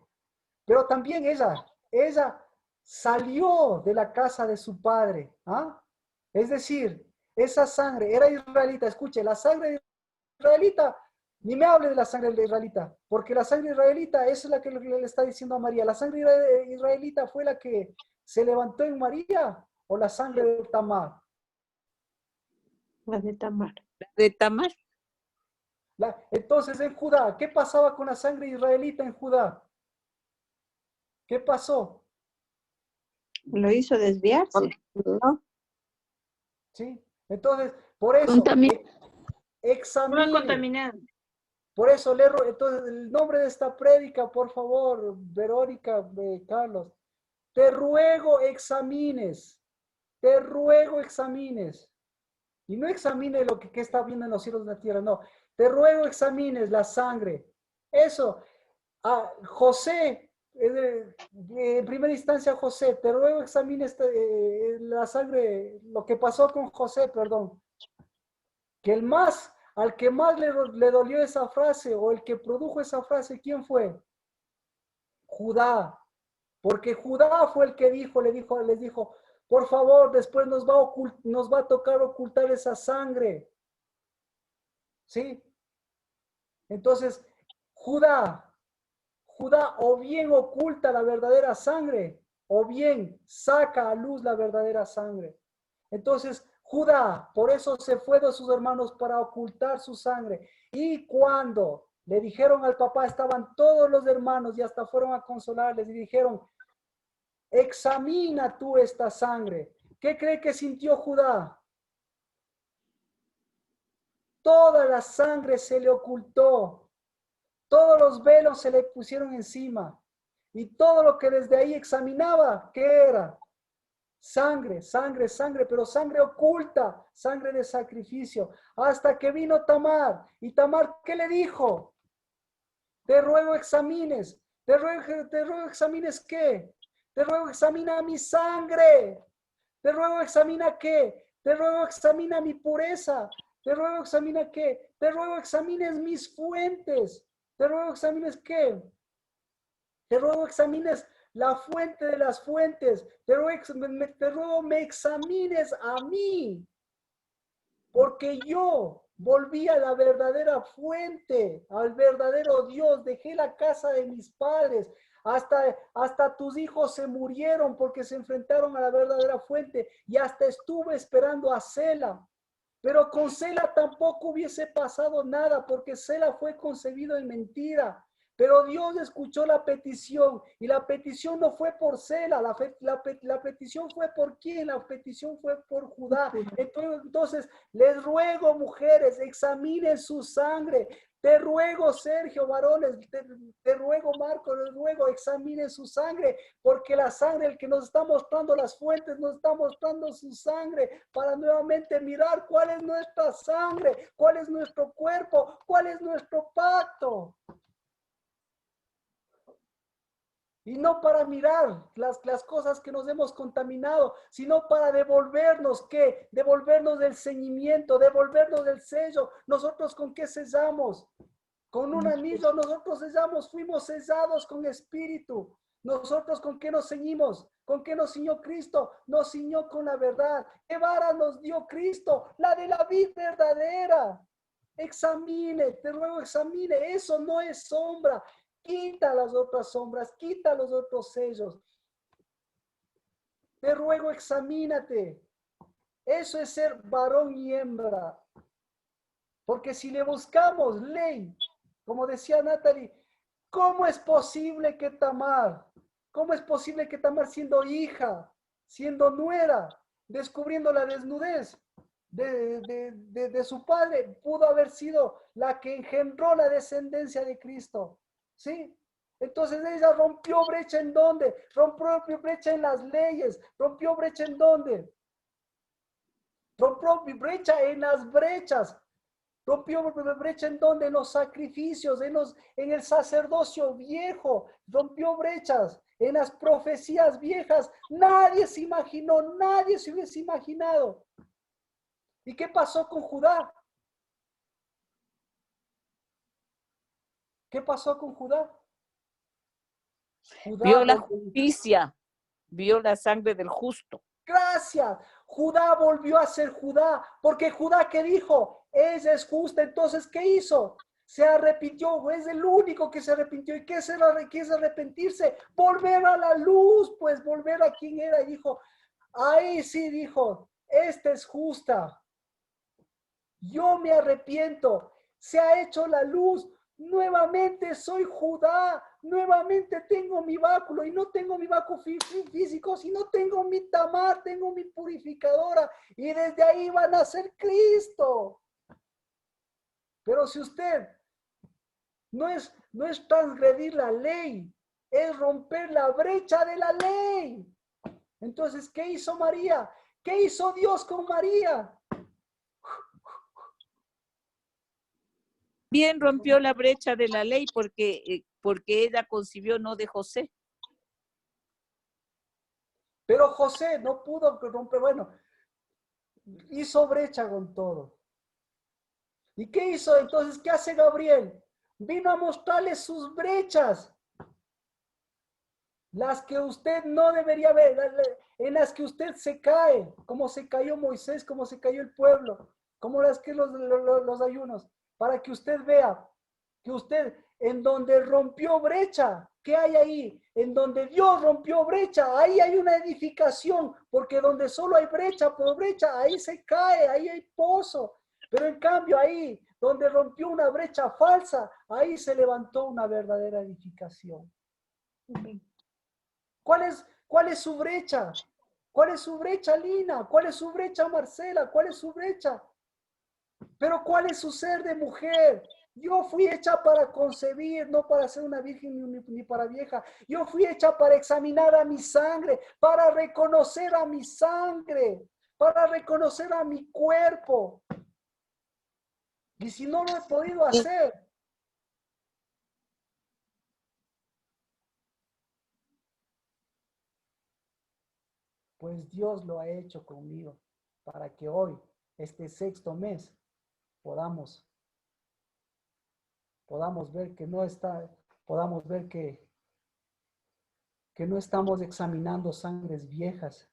pero también ella salió de la casa de su padre, ¿ah? Es decir, esa sangre era israelita, escuche, la sangre israelita, ni me hable de la sangre israelita, porque la sangre israelita es la que le está diciendo a María. ¿La sangre israelita fue la que se levantó en María o la sangre de Tamar? La de Tamar. De Tamar. Entonces en Judá, ¿qué pasaba con la sangre israelita en Judá? ¿Qué pasó? Lo hizo desviarse. ¿No? ¿Sí? Entonces, por eso, Contamina. examine. Contaminada. Por eso, entonces, el nombre de esta prédica, por favor, Verónica, Carlos. Te ruego examines. Te ruego examines. Y no examine lo que está viendo en los cielos de la tierra, no. Te ruego examines la sangre. Eso. José, en primera instancia José, te ruego examines la sangre, lo que pasó con José, perdón. Que al que más le dolió esa frase, o el que produjo esa frase, ¿quién fue? Judá. Porque Judá fue el que les dijo, por favor, después nos va a tocar ocultar esa sangre. ¿Sí? Entonces, Judá o bien oculta la verdadera sangre, o bien saca a luz la verdadera sangre. Entonces, Judá, por eso se fue de sus hermanos para ocultar su sangre. Y cuando le dijeron al papá, estaban todos los hermanos y hasta fueron a consolarles y dijeron, examina tú esta sangre. ¿Qué cree que sintió Judá? Toda la sangre se le ocultó. Todos los velos se le pusieron encima. Y todo lo que desde ahí examinaba, ¿qué era? Sangre, sangre, sangre, pero sangre oculta, sangre de sacrificio. Hasta que vino Tamar. ¿Y Tamar qué le dijo? Te ruego examines. Te ruego examines qué. Te ruego examina mi sangre. Te ruego examina qué. Te ruego examina mi pureza. Te ruego examina qué. Te ruego examines mis fuentes. Te ruego examines qué. Te ruego examines la fuente de las fuentes. Te ruego me examines a mí. Porque yo volví a la verdadera fuente, al verdadero Dios. Dejé la casa de mis padres. Hasta tus hijos se murieron porque se enfrentaron a la verdadera fuente. Y hasta estuve esperando a Sela. Pero con Sela tampoco hubiese pasado nada porque Sela fue concebido en mentira. Pero Dios escuchó la petición y la petición no fue por Sela, la petición fue por quién, la petición fue por Judá. Entonces, les ruego, mujeres, examinen su sangre. Te ruego, Sergio, varones, te ruego, Marco, les ruego, examinen su sangre, porque la sangre, el que nos está mostrando las fuentes, nos está mostrando su sangre para nuevamente mirar cuál es nuestra sangre, cuál es nuestro cuerpo, cuál es nuestro pacto. Y no para mirar las cosas que nos hemos contaminado, sino para devolvernos, ¿qué? Devolvernos del ceñimiento, devolvernos del sello. ¿Nosotros con qué sellamos? Con un anillo nosotros sellamos, fuimos sellados con espíritu. ¿Nosotros con qué nos ceñimos? ¿Con qué nos ciñó Cristo? Nos ciñó con la verdad. ¿Qué vara nos dio Cristo? La de la vid verdadera. Examine, te ruego, examine. Eso no es sombra. Quita las otras sombras, quita los otros sellos. Te ruego, examínate. Eso es ser varón y hembra. Porque si le buscamos ley, como decía Natalie, ¿cómo es posible que Tamar siendo hija, siendo nuera, descubriendo la desnudez de su padre, pudo haber sido la que engendró la descendencia de Cristo? ¿Sí? Entonces ella rompió brecha ¿en dónde? Rompió brecha en las leyes. ¿Rompió brecha en dónde? Rompió brecha en las brechas. Rompió brecha en dónde? En los sacrificios, en el sacerdocio viejo. Rompió brechas en las profecías viejas. Nadie se imaginó, nadie se hubiese imaginado. ¿Y qué pasó con Judá? ¿Qué pasó con Judá? Vio la justicia, vio la sangre del justo. Gracias. Judá volvió a ser Judá, porque Judá, ¿qué dijo? Ella es justa. Entonces, ¿qué hizo? Se arrepintió, es el único que se arrepintió. ¿Y qué es arrepentirse? Volver a la luz, pues volver a quien era. Y dijo, ahí sí dijo, esta es justa. Yo me arrepiento. Se ha hecho la luz. Nuevamente soy Judá, nuevamente tengo mi báculo y no tengo mi báculo físico, sino tengo mi Tamar, tengo mi purificadora y desde ahí va a nacer Cristo. Pero si usted no es transgredir la ley, es romper la brecha de la ley. Entonces, ¿qué hizo María? ¿Qué hizo Dios con María? Bien rompió la brecha de la ley porque ella concibió no de José. Pero José no pudo romper, bueno, hizo brecha con todo. ¿Y qué hizo entonces? ¿Qué hace Gabriel? Vino a mostrarle sus brechas. Las que usted no debería ver, en las que usted se cae, como se cayó Moisés, como se cayó el pueblo, como las que los ayunos, para que usted vea que usted, en donde rompió brecha, ¿qué hay ahí? En donde Dios rompió brecha, ahí hay una edificación, porque donde solo hay brecha por brecha, ahí se cae, ahí hay pozo. Pero en cambio ahí, donde rompió una brecha falsa, ahí se levantó una verdadera edificación. ¿Cuál es su brecha? ¿Cuál es su brecha, Lina? ¿Cuál es su brecha, Marcela? ¿Cuál es su brecha? Pero ¿cuál es su ser de mujer? Yo fui hecha para concebir, no para ser una virgen ni para vieja. Yo fui hecha para examinar a mi sangre, para reconocer a mi sangre, para reconocer a mi cuerpo. Y si no lo he podido hacer, pues Dios lo ha hecho conmigo para que hoy, este sexto mes, podamos ver que no está, podamos ver que no estamos examinando sangres viejas,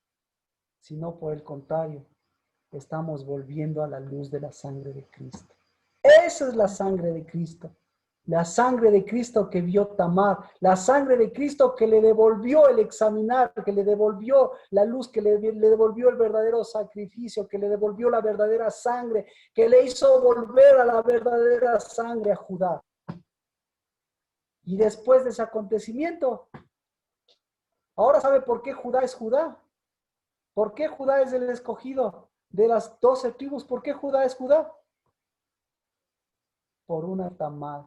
sino por el contrario, estamos volviendo a la luz de la sangre de Cristo. Esa es la sangre de Cristo. La sangre de Cristo que vio Tamar, la sangre de Cristo que le devolvió el examinar, que le devolvió la luz, que le devolvió el verdadero sacrificio, que le devolvió la verdadera sangre, que le hizo volver a la verdadera sangre a Judá. Y después de ese acontecimiento, ahora sabe por qué Judá es Judá. ¿Por qué Judá es el escogido de las 12 tribus? ¿Por qué Judá es Judá? Por una Tamar.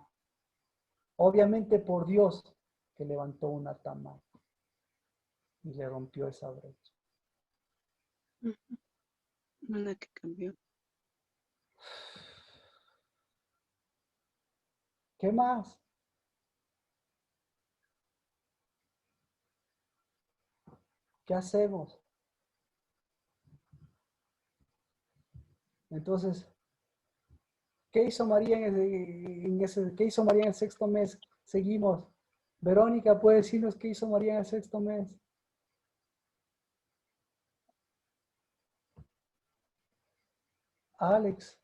Obviamente por Dios que levantó una Tamar y le rompió esa brecha. Una que cambió. ¿Qué más? ¿Qué hacemos? Entonces, ¿qué hizo María ¿qué hizo María en el sexto mes? Seguimos. Verónica, ¿puede decirnos qué hizo María en el sexto mes? Alex,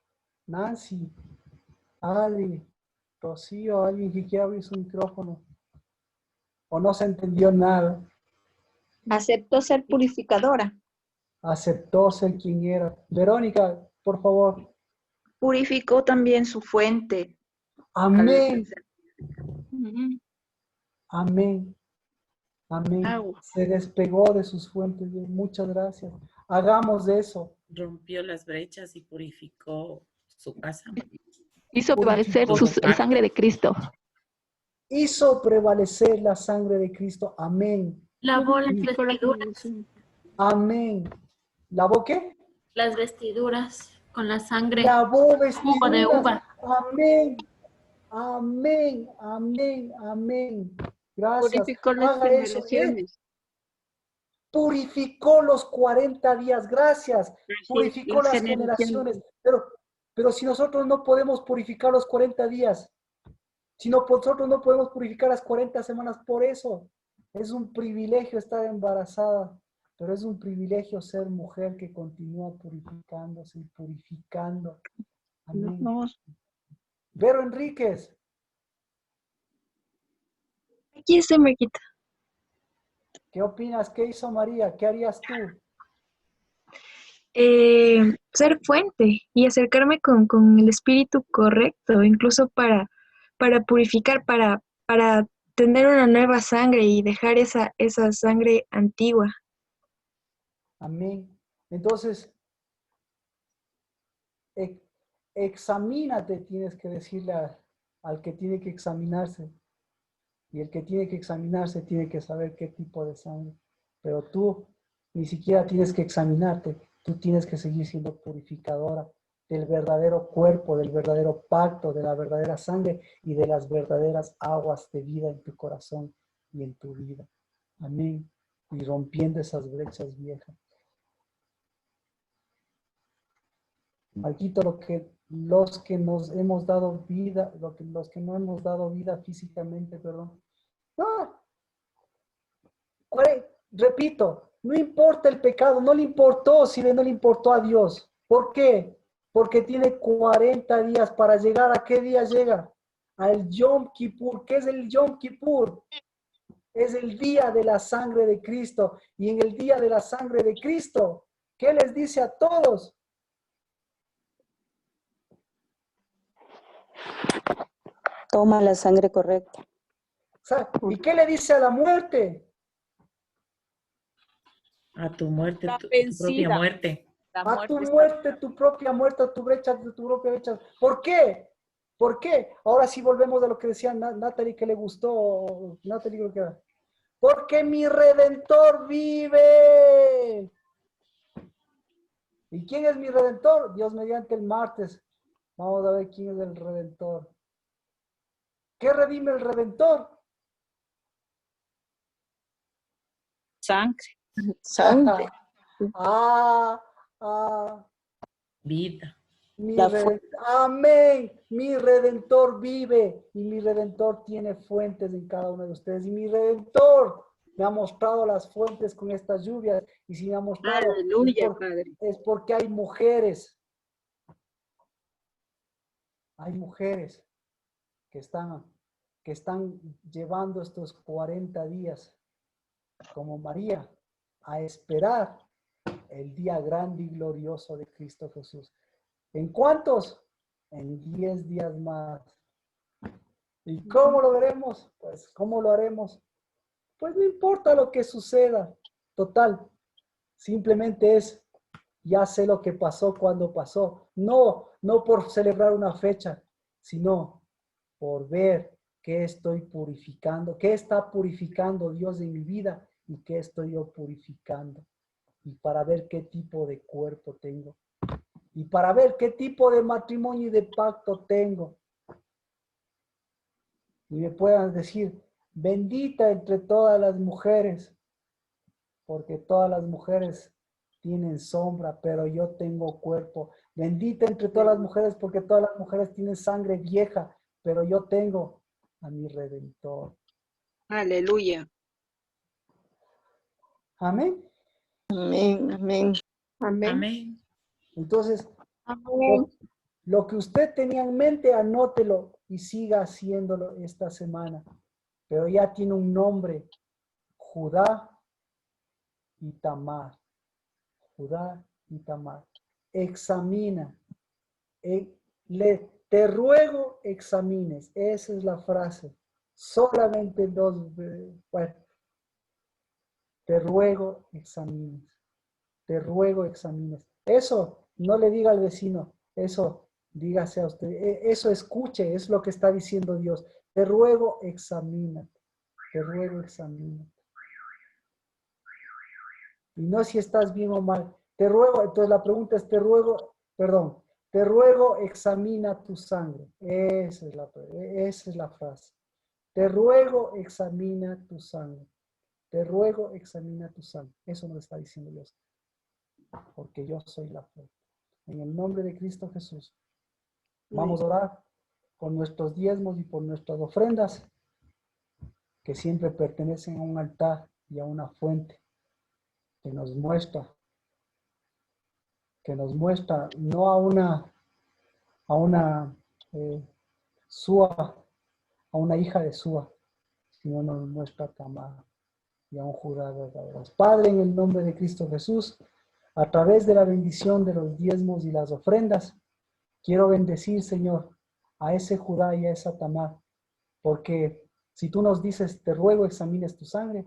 Nancy, Ali, Rocío, alguien que quiera abrir su micrófono. ¿O no se entendió nada? Aceptó ser purificadora. Aceptó ser quien era. Verónica, por favor. Purificó también su fuente. Amén. Ujú. Amén. Amén. Agua. Se despegó de sus fuentes. Muchas gracias. Hagamos de eso. Rompió las brechas y purificó su casa. Hizo prevalecer Purificó. la sangre de Cristo. Hizo prevalecer la sangre de Cristo. Amén. Lavó las Purificó la vestiduras, generación. Amén. ¿Lavó qué? las vestiduras con la sangre, Lavó jugo de vestiduras. uva. Amén. Amén. Amén. Amén. Gracias. Purificó las Haga eso. generaciones. Purificó los 40 días. Gracias. Así es, Purificó las generaciones. Pero si nosotros no podemos purificar los 40 días, si nosotros no podemos purificar las 40 semanas, por eso es un privilegio estar embarazada, pero es un privilegio ser mujer que continúa purificándose y purificando. Amén. No, Vero Enríquez, Aquí estoy, Marquita. ¿qué opinas? ¿Qué hizo María? ¿Qué harías tú? Ser fuente y acercarme con el espíritu correcto, incluso para purificar, para tener una nueva sangre y dejar esa sangre antigua. Amén. Entonces, examínate, tienes que decirle al que tiene que examinarse. Y el que tiene que examinarse tiene que saber qué tipo de sangre. Pero tú ni siquiera tienes que examinarte. Tú tienes que seguir siendo purificadora del verdadero cuerpo, del verdadero pacto, de la verdadera sangre y de las verdaderas aguas de vida en tu corazón y en tu vida. Amén. Y rompiendo esas brechas viejas. Marquito, los que nos hemos dado vida, los que no hemos dado vida físicamente, perdón. No. Repito, no importa el pecado, no le importó si no le importó a Dios. ¿Por qué? Porque tiene 40 días para llegar. ¿A qué día llega? Al Yom Kippur. ¿Qué es el Yom Kippur? Es el día de la sangre de Cristo. Y en el día de la sangre de Cristo, ¿qué les dice a todos? Toma la sangre correcta. ¿Y qué le dice a la muerte? A tu muerte, tu vencida. propia muerte. A tu muerte, tu propia muerte, a tu brecha, tu propia brecha. ¿Por qué? ¿Por qué? Ahora sí volvemos a lo que decía Natalie, que le gustó. Natalie creo que era. Porque mi Redentor vive. ¿Y quién es mi Redentor? Dios mediante el martes. Vamos a ver quién es el Redentor. ¿Qué redime el Redentor? Sangre. Sangre. Ah. Vida. Amén. Mi Redentor vive y mi Redentor tiene fuentes en cada uno de ustedes. Y mi Redentor me ha mostrado las fuentes con estas lluvias. Y si me ha mostrado, Aleluya, Padre. es porque hay mujeres. Hay mujeres que están llevando estos 40 días, como María, a esperar el día grande y glorioso de Cristo Jesús. ¿En cuántos? En 10 días más. ¿Y cómo lo veremos? Pues, ¿cómo lo haremos? Pues no importa lo que suceda. Total, simplemente ya sé lo que pasó cuando pasó. No por celebrar una fecha, sino por ver qué estoy purificando, qué está purificando Dios en mi vida y qué estoy yo purificando. Y para ver qué tipo de cuerpo tengo. Y para ver qué tipo de matrimonio y de pacto tengo. Y me puedan decir, bendita entre todas las mujeres, porque todas las mujeres tienen sombra, pero yo tengo cuerpo. Bendita entre todas las mujeres, porque todas las mujeres tienen sangre vieja, pero yo tengo a mi Redentor. Aleluya. Amén. Amén, amén. Amén. Amén. Entonces, Amén. lo que usted tenía en mente, anótelo y siga haciéndolo esta semana. Pero ya tiene un nombre, Judá y Tamar. Judá y Tamar. Examina. Te ruego examines. Esa es la frase. Solamente dos. Bueno, te ruego examines. Te ruego examines. Eso no le diga al vecino. Eso dígase a usted. Eso escuche. Es lo que está diciendo Dios. Te ruego examínate. Te ruego examínate. Y no si estás bien o mal. Te ruego, entonces la pregunta es, te ruego, examina tu sangre. Esa es la frase. Te ruego, examina tu sangre. Te ruego, examina tu sangre. Eso nos está diciendo Dios. Porque yo soy la fe. En el nombre de Cristo Jesús. Vamos a orar por nuestros diezmos y por nuestras ofrendas, que siempre pertenecen a un altar y a una fuente que nos muestra no a una Súa, a una hija de Súa, sino nos muestra a Tamar y a un Judá verdadero. Padre, en el nombre de Cristo Jesús, a través de la bendición de los diezmos y las ofrendas, quiero bendecir, Señor, a ese Judá y a esa Tamar, porque si tú nos dices, te ruego examines tu sangre,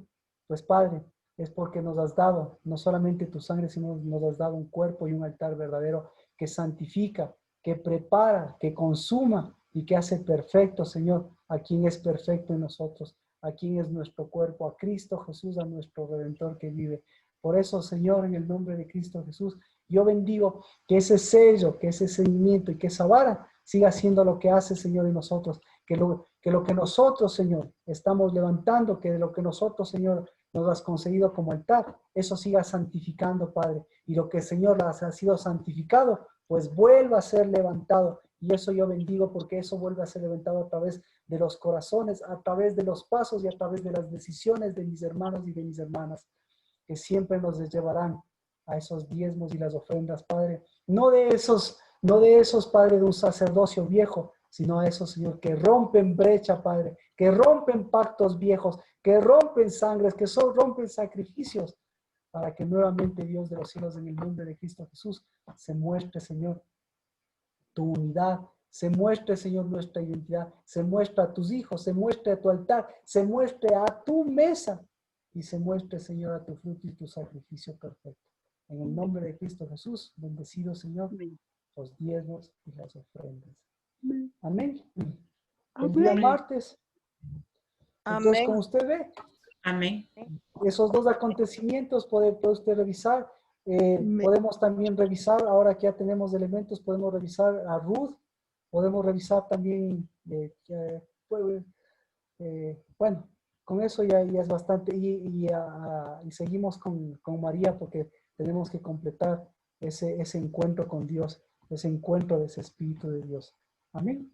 pues Padre, es porque nos has dado no solamente tu sangre, sino nos has dado un cuerpo y un altar verdadero que santifica, que prepara, que consuma y que hace perfecto, Señor, a quien es perfecto en nosotros, a quien es nuestro cuerpo, a Cristo Jesús, a nuestro Redentor que vive. Por eso, Señor, en el nombre de Cristo Jesús, yo bendigo que ese sello, que ese seguimiento y que esa vara siga haciendo lo que hace, Señor, en nosotros. Que lo que nosotros, Señor, estamos levantando, que de lo que nosotros, Señor, nos has concedido como altar, eso siga santificando, Padre. Y lo que, Señor, ha sido santificado, pues vuelva a ser levantado. Y eso yo bendigo porque eso vuelve a ser levantado a través de los corazones, a través de los pasos y a través de las decisiones de mis hermanos y de mis hermanas, que siempre nos llevarán a esos diezmos y las ofrendas, Padre. No de esos, Padre, de un sacerdocio viejo, sino a esos, Señor, que rompen brecha, Padre, que rompen pactos viejos, que rompen sangres, que rompen sacrificios, para que nuevamente Dios de los cielos, en el nombre de Cristo Jesús, se muestre, Señor, tu unidad, se muestre, Señor, nuestra identidad, se muestre a tus hijos, se muestre a tu altar, se muestre a tu mesa y se muestre, Señor, a tu fruto y tu sacrificio perfecto. En el nombre de Cristo Jesús, bendecido, Señor, los diezmos y las ofrendas. Amén. El día martes. Entonces, como usted ve, Amén. esos dos acontecimientos puede usted revisar. Podemos también revisar, ahora que ya tenemos elementos, podemos revisar a Ruth, podemos revisar también, bueno, con eso ya es bastante, y seguimos con María porque tenemos que completar ese encuentro con Dios. ese encuentro de ese Espíritu de Dios. Amén.